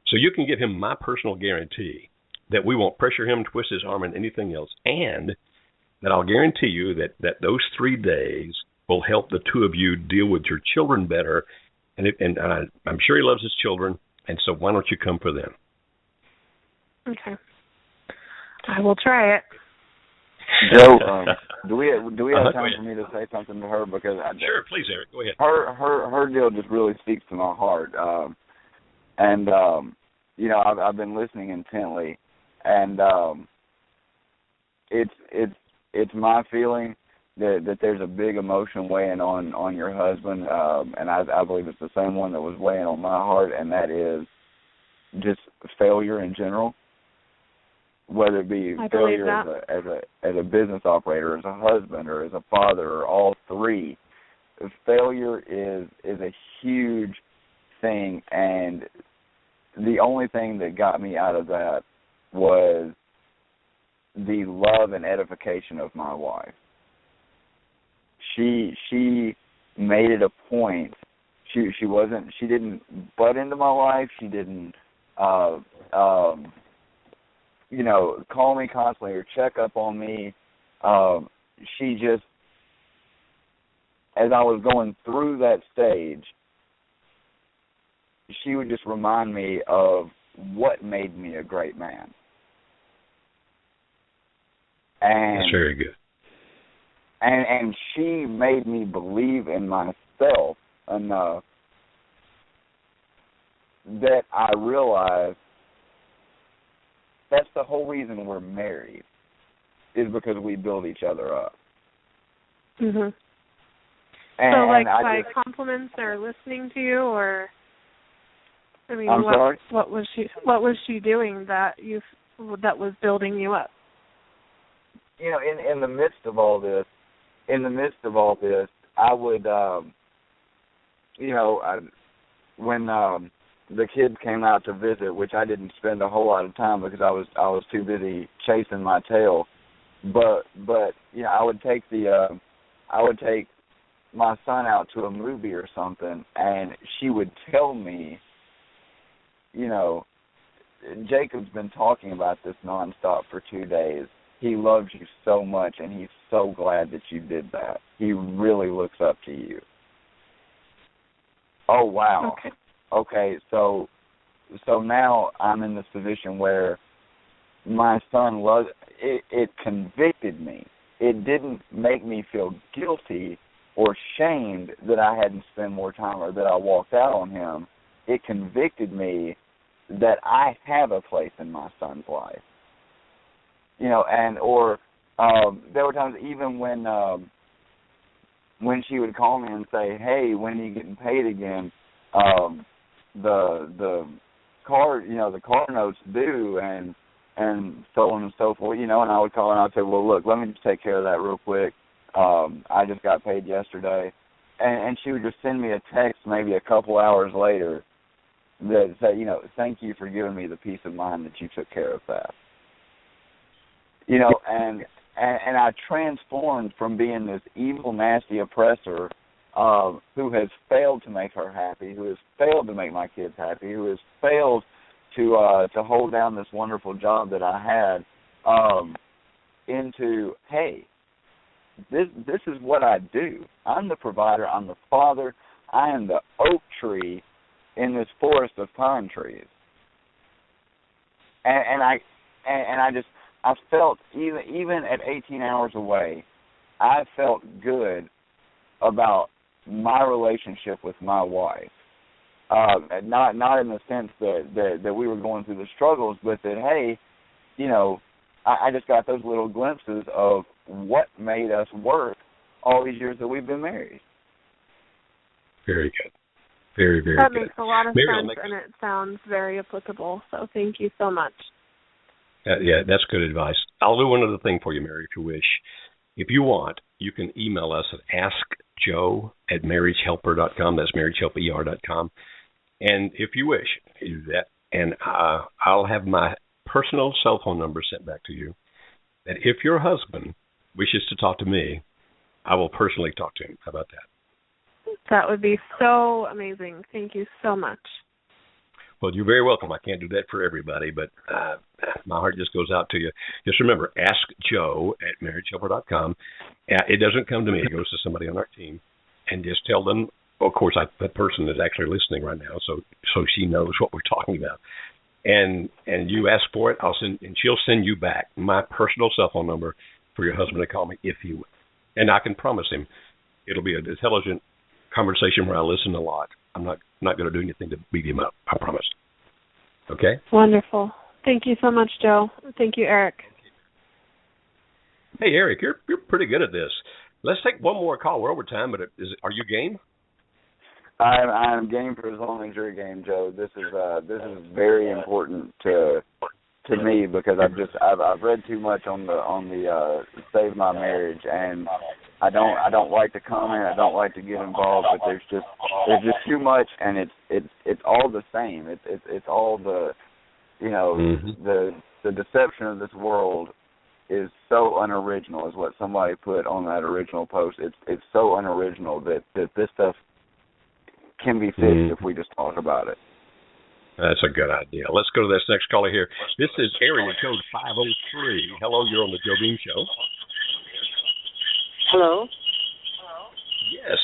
So you can give him my personal guarantee that we won't pressure him, twist his arm, and anything else, and that I'll guarantee you that those 3 days will help the two of you deal with your children better. And I'm sure he loves his children, and so why don't you come for them? Okay. I will try it. Joe, do we have time for me to say something to her? Because sure, please, Eric, go ahead. Her deal just really speaks to my heart. And I've been listening intently, and it's my feeling that there's a big emotion weighing on your husband, and I believe it's the same one that was weighing on my heart, and that is just failure in general, whether it be failure as a business operator, as a husband, or as a father, or all three. Failure is a huge thing, and the only thing that got me out of that was the love and edification of my wife. She made it a point. She didn't butt into my life. She didn't call me constantly or check up on me. She just, as I was going through that stage, she would just remind me of what made me a great man. And that's very good. And she made me believe in myself enough that I realized that's the whole reason we're married, is because we build each other up. Mhm. And so, by compliments or listening to you, or I'm sorry? What was she doing that was building you up? In the midst of all this, I would, when the kids came out to visit, which I didn't spend a whole lot of time because I was too busy chasing my tail, but I would take my son out to a movie or something, and she would tell me, Jacob's been talking about this nonstop for 2 days. He loves you so much, and he's so glad that you did that. He really looks up to you. Oh, wow. Okay, so now I'm in this position where my son loves it. It convicted me. It didn't make me feel guilty or shamed that I hadn't spent more time or that I walked out on him. It convicted me that I have a place in my son's life. There were times even when she would call me and say, "Hey, when are you getting paid again? The car note's due," and so on and so forth. And I would call and I'd say, "Well, look, let me just take care of that real quick. I just got paid yesterday," and she would just send me a text maybe a couple hours later that said, "Thank you for giving me the peace of mind that you took care of that." And I transformed from being this evil, nasty oppressor who has failed to make her happy, who has failed to make my kids happy, who has failed to hold down this wonderful job that I had, into, hey, this is what I do. I'm the provider. I'm the father. I am the oak tree in this forest of pine trees. And I felt, even at 18 hours away, I felt good about my relationship with my wife. Not in the sense that we were going through the struggles, but that, hey, I just got those little glimpses of what made us work all these years that we've been married. Very good. Very, very good. That good. makes a lot of sense, and it sounds very applicable, so thank you so much. Yeah, that's good advice. I'll do one other thing for you, Mary, if you wish. If you want, you can email us at askjoe@marriagehelper.com. That's marriagehelper.com. And if you wish, you do that. And I'll have my personal cell phone number sent back to you. That if your husband wishes to talk to me, I will personally talk to him. How about that? That would be so amazing. Thank you so much. Well, you're very welcome. I can't do that for everybody, but my heart just goes out to you. Just remember, askjoe@marriagehelper.com. It doesn't come to me. It goes to somebody on our team. And just tell them, of course, that person is actually listening right now, so she knows what we're talking about. And you ask for it, she'll send you back my personal cell phone number for your husband to call me if he will. And I can promise him it'll be an intelligent conversation where I listen a lot. I'm not going to do anything to beat him up. I promise. Okay? Wonderful. Thank you so much, Joe. Thank you, Eric. Hey, Eric, you're pretty good at this. Let's take one more call. We're over time, but are you game? I'm game for as long as you're game, Joe. This is very important to me because I've read too much on the Save My Marriage, and I don't like to comment, I don't like to get involved, but there's just too much, and it's all the same. It's all the the deception of this world is so unoriginal, is what somebody put on that original post. It's so unoriginal that this stuff can be fixed if we just talk about it. That's a good idea. Let's go to this next caller here. This is area code 503. Hello, you're on the Joe Beam Show. Hello? Yes.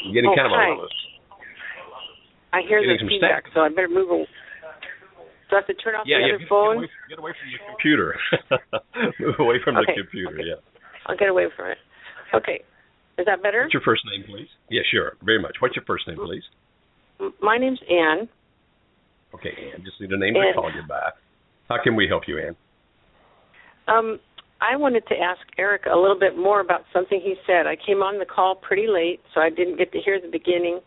I'm getting kind of hi. a lot of I hear the some feedback, static. so I better move away. Do I have to turn off the other phone? Get away from your computer. Move away from the computer, okay. yeah. I'll get away from it. Okay. Is that better? What's your first name, please? Yeah, sure. Very much. What's your first name, please? My name's Ann. Okay, Ann. Just need a name to call you by. How can we help you, Ann? I wanted to ask Eric a little bit more about something he said. I came on the call pretty late, so I didn't get to hear the beginning.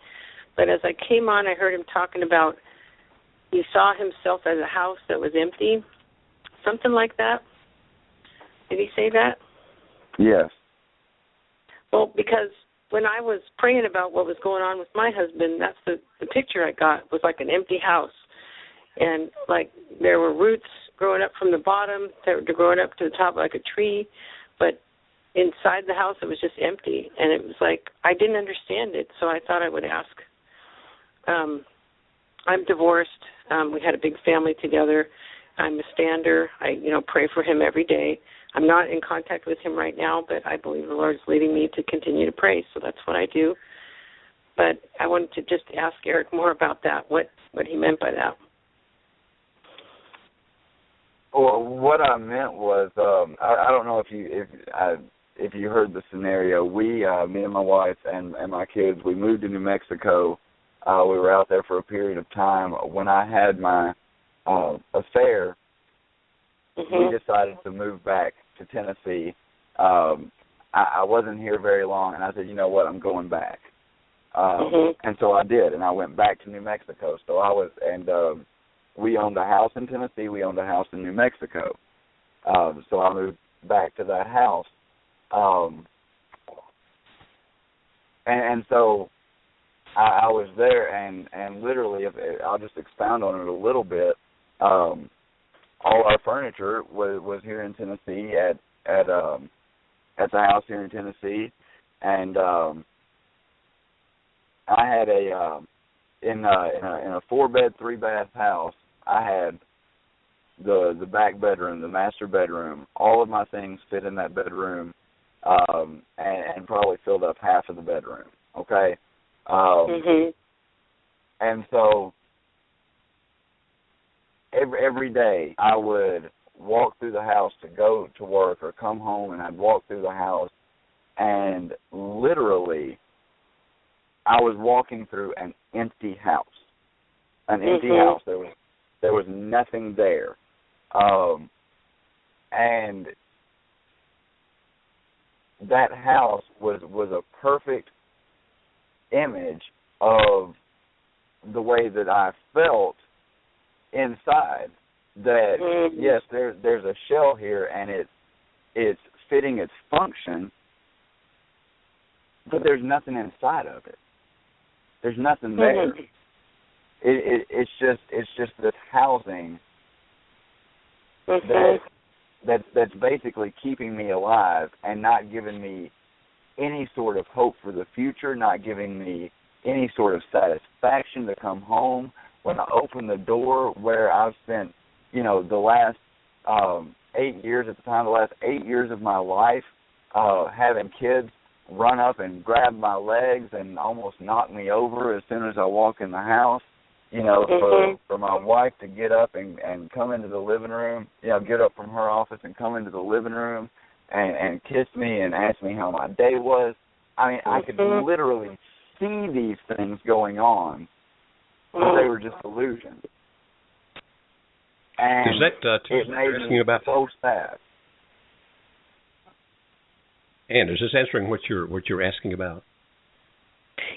But as I came on, I heard him talking about he saw himself as a house that was empty, something like that. Did he say that? Yes. Well, because when I was praying about what was going on with my husband, that's the picture I got, was like an empty house. And like there were roots growing up from the bottom, that were growing up to the top like a tree, but inside the house it was just empty. And it was like I didn't understand it, so I thought I would ask. I'm divorced. We had a big family together. I'm a stander. I pray for him every day. I'm not in contact with him right now, but I believe the Lord is leading me to continue to pray, so that's what I do. But I wanted to just ask Eric more about that, what he meant by that. Well, what I meant was, I don't know if you heard the scenario. We, me and my wife and my kids, we moved to New Mexico. We were out there for a period of time. When I had my affair, we decided to move back to Tennessee. I wasn't here very long, and I said, you know what, I'm going back. And so I did, and I went back to New Mexico. So I was, and we owned a house in Tennessee. We owned a house in New Mexico. So I moved back to that house. And so I was there, and literally, I'll just expound on it a little bit. All our furniture was here in Tennessee at the house here in Tennessee, and I had in a 4-bed, 3-bath house. I had the back bedroom, the master bedroom. All of my things fit in that bedroom, and probably filled up half of the bedroom. Okay. And so every day I would walk through the house to go to work or come home, and I'd walk through the house, and literally I was walking through an empty house. An empty house. There was nothing there. And that house was a perfect image of the way that I felt inside. That yes, there's a shell here, and it's fitting its function, but there's nothing inside of it. There's nothing there. It's just this housing that's basically keeping me alive and not giving me any sort of hope for the future, not giving me any sort of satisfaction to come home. When I open the door, where I've spent, the last 8 years at the time, the last 8 years of my life, having kids run up and grab my legs and almost knock me over as soon as I walk in the house. For my wife to get up and come into the living room, get up from her office and come into the living room and kiss me and ask me how my day was. I mean, I could literally see these things going on, but they were just illusions. And is that it made asking me about? so sad. And is this answering what you're asking about?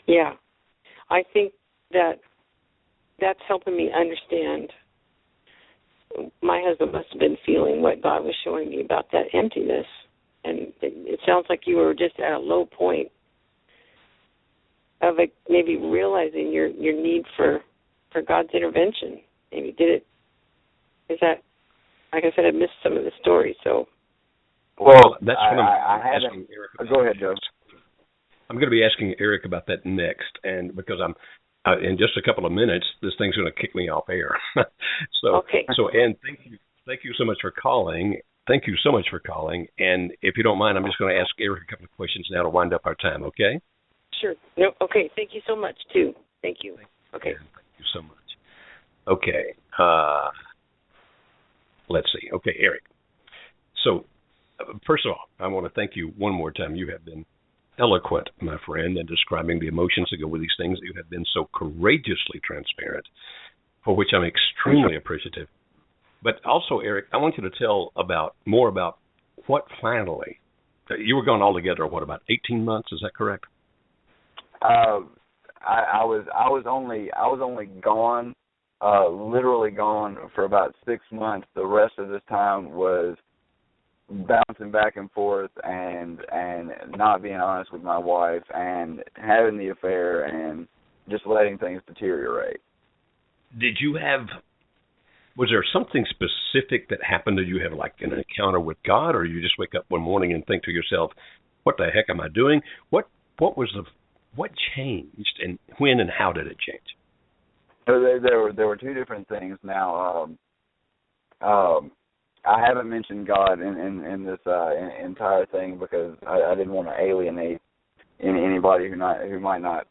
Yeah. I think that's helping me understand. My husband must have been feeling what God was showing me about that emptiness. And it sounds like you were just at a low point of maybe realizing your need for God's intervention. Maybe is that, like I said, I missed some of the story, so. Well, that's what I I'm haven't. asking Eric about. Go ahead, Joe. I'm going to be asking Eric about that next, and because I'm in just a couple of minutes, this thing's going to kick me off air. Okay. So, Ann, thank you so much for calling. Thank you so much for calling. And if you don't mind, I'm just going to ask Eric a couple of questions now to wind up our time. Okay? Sure. No. Okay. Thank you so much too. Thank you. Okay. Thank you so much. Okay. Let's see. Okay, Eric. So, first of all, I want to thank you one more time. You have been eloquent, my friend, in describing the emotions that go with these things. You have been so courageously transparent, for which I'm extremely appreciative. But also, Eric, I want you to tell more about what finally, you were gone altogether, about 18 months? Is that correct? I was only gone, literally gone for about 6 months. The rest of this time was bouncing back and forth and not being honest with my wife and having the affair and just letting things deteriorate. Was there something specific that happened? Did you have like an encounter with God, or you just wake up one morning and think to yourself, what the heck am I doing? What changed, and when and how did it change? There were two different things. Now, I haven't mentioned God in this entire thing because I didn't want to alienate anybody who might not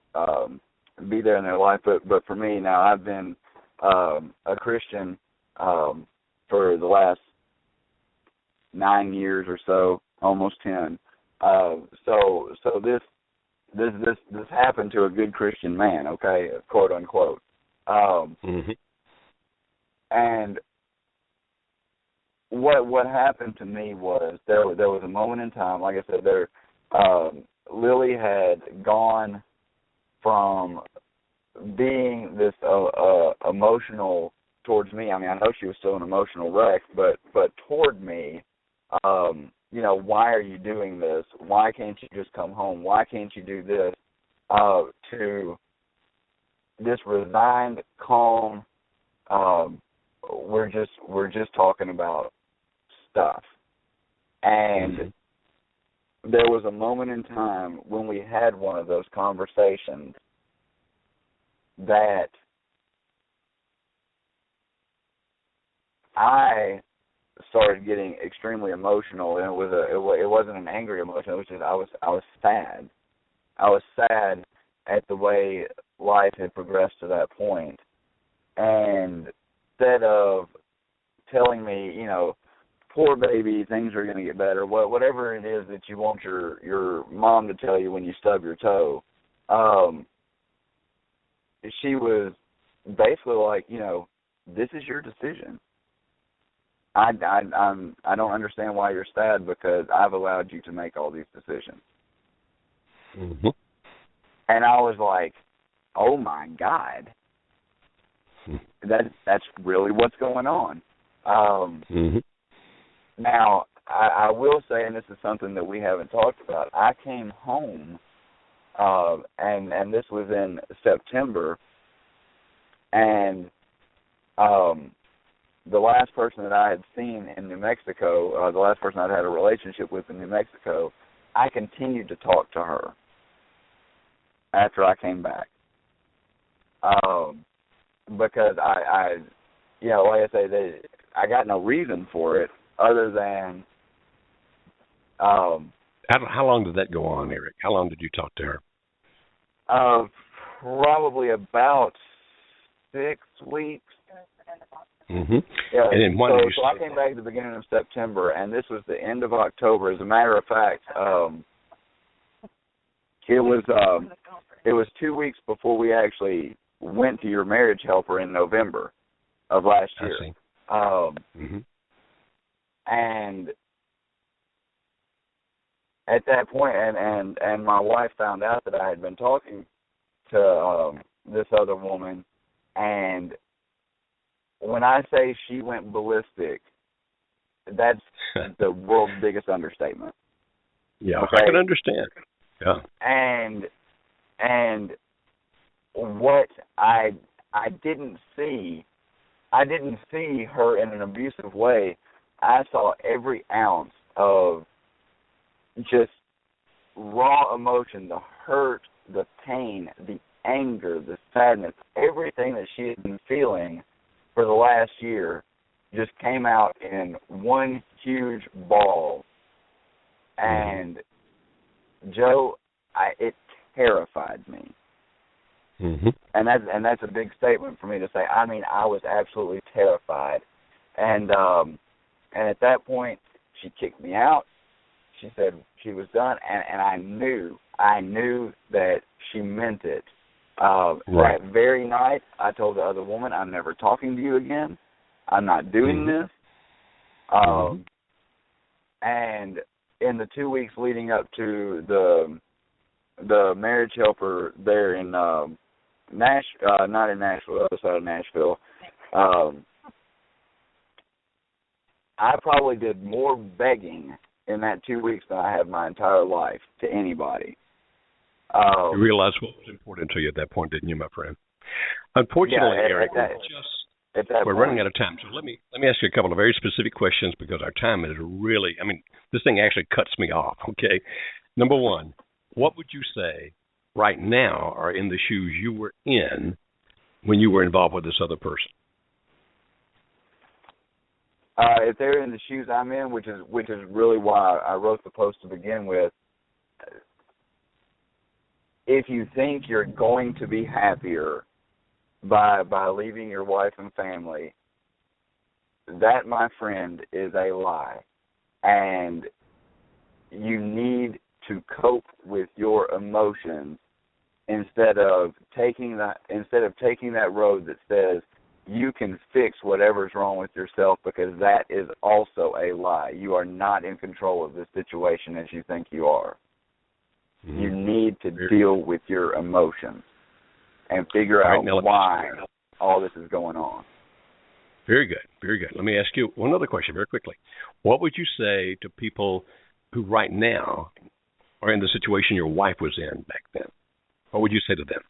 be there in their life. But for me now, I've been a Christian for the last 9 years or so, almost 10. So this happened to a good Christian man, okay, quote unquote. And what happened to me was there was a moment in time, like I said, Lily had gone from being this emotional towards me. I mean, I know she was still an emotional wreck, but toward me, why are you doing this? Why can't you just come home? Why can't you do this? To this resigned, calm, we're just talking about stuff. And there was a moment in time when we had one of those conversations that I started getting extremely emotional, and it wasn't an angry emotion. It was just I was sad. I was sad at the way life had progressed to that point, and instead of telling me, poor baby, things are going to get better, whatever it is that you want your mom to tell you when you stub your toe, she was basically like, this is your decision. I don't understand why you're sad because I've allowed you to make all these decisions. Mm-hmm. And I was like, oh my God, that's really what's going on. Now, I will say, and this is something that we haven't talked about, I came home, and this was in September, and the last person that I had seen in New Mexico, the last person I'd had a relationship with in New Mexico, I continued to talk to her after I came back. Because I like I say, I got no reason for it other than. How long did that go on, Eric? How long did you talk to her? Probably about 6 weeks. Mm-hmm. Yeah. And then when so I came back at the beginning of September, and this was the end of October. As a matter of fact, it was 2 weeks before we actually went to your marriage helper in November of last year. I see. Mm-hmm. And at that point, and my wife found out that I had been talking to this other woman, and when I say she went ballistic, that's the world's biggest understatement. Yeah, okay? I can understand. Yeah. And what I didn't see her in an abusive way. I saw every ounce of just raw emotion, the hurt, the pain, the anger, the sadness, everything that she had been feeling for the last year just came out in one huge ball. And Joe, it terrified me. Mm-hmm. And that's a big statement for me to say. I mean, I was absolutely terrified. And at that point, she kicked me out. She said she was done, and I knew that she meant it. Right. That very night, I told the other woman, I'm never talking to you again. I'm not doing this. And in the 2 weeks leading up to the marriage helper there in not in Nashville, the other side of Nashville, I probably did more begging in that 2 weeks than I have my entire life to anybody. You realized what was important to you at that point, didn't you, my friend? Unfortunately, Eric, we're running out of time. So let me ask you a couple of very specific questions because our time is really, this thing actually cuts me off, okay? Number one, what would you say right now are in the shoes you were in when you were involved with this other person? If they're in the shoes I'm in, which is really why I wrote the post to begin with, if you think you're going to be happier by leaving your wife and family, that, my friend, is a lie. And you need to cope with your emotions instead of taking that road that says you can fix whatever's wrong with yourself, because that is also a lie. You are not in control of this situation as you think you are. Mm-hmm. You need to deal with your emotions and figure out why all this is going on. Very good, very good. Let me ask you one other question very quickly. What would you say to people who right now are in the situation your wife was in back then? What would you say to them?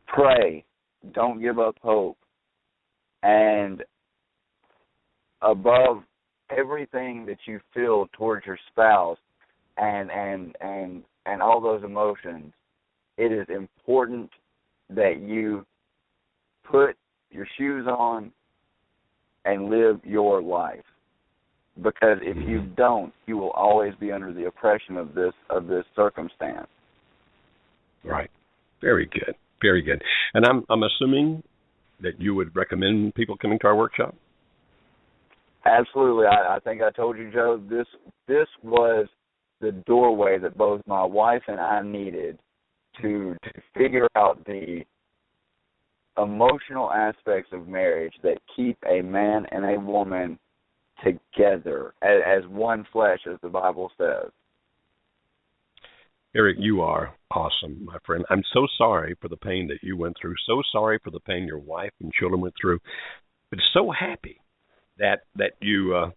Pray. Don't give up hope. And above everything that you feel towards your spouse and all those emotions, it is important that you put your shoes on and live your life. Because if you don't, you will always be under the oppression of this circumstance. Right. Very good. Very good. And I'm assuming that you would recommend people coming to our workshop? Absolutely. I think I told you, Joe, this was the doorway that both my wife and I needed to figure out the emotional aspects of marriage that keep a man and a woman together as one flesh, as the Bible says. Eric, you are awesome, my friend. I'm so sorry for the pain that you went through, so sorry for the pain your wife and children went through, but so happy that you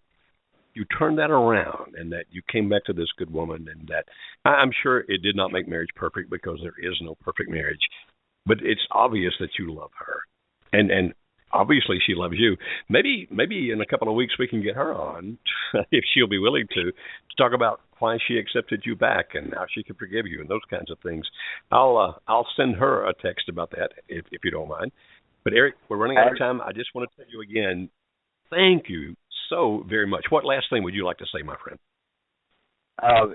turned that around and that you came back to this good woman, and that I'm sure it did not make marriage perfect, because there is no perfect marriage, but it's obvious that you love her, and obviously she loves you. Maybe in a couple of weeks we can get her on, if she'll be willing to talk about why she accepted you back and how she can forgive you and those kinds of things. I'll send her a text about that if you don't mind. But Eric, we're running out of time. I just want to tell you again, thank you so very much. What last thing would you like to say, my friend?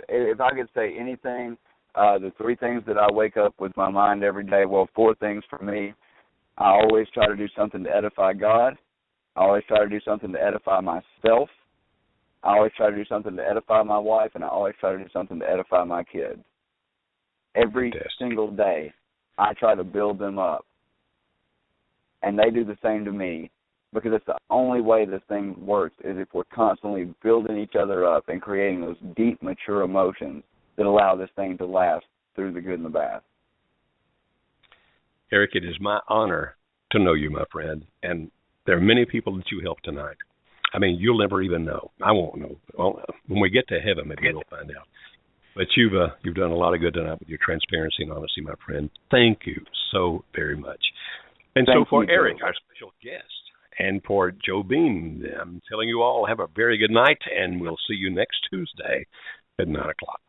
If I could say anything, the three things that I wake up with my mind every day, well, four things for me. I always try to do something to edify God. I always try to do something to edify myself. I always try to do something to edify my wife, and I always try to do something to edify my kids. Every single day, I try to build them up, and they do the same to me. because it's the only way this thing works is if we're constantly building each other up and creating those deep, mature emotions that allow this thing to last through the good and the bad. Eric, it is my honor to know you, my friend, and there are many people that you helped tonight. I mean, you'll never even know. I won't know. Well, when we get to heaven, maybe we'll find out. But you've done a lot of good tonight with your transparency and honesty, my friend. Thank you so very much. And so for Eric, our special guest, and for Joe Beam, I'm telling you all, have a very good night, and we'll see you next Tuesday at 9 o'clock.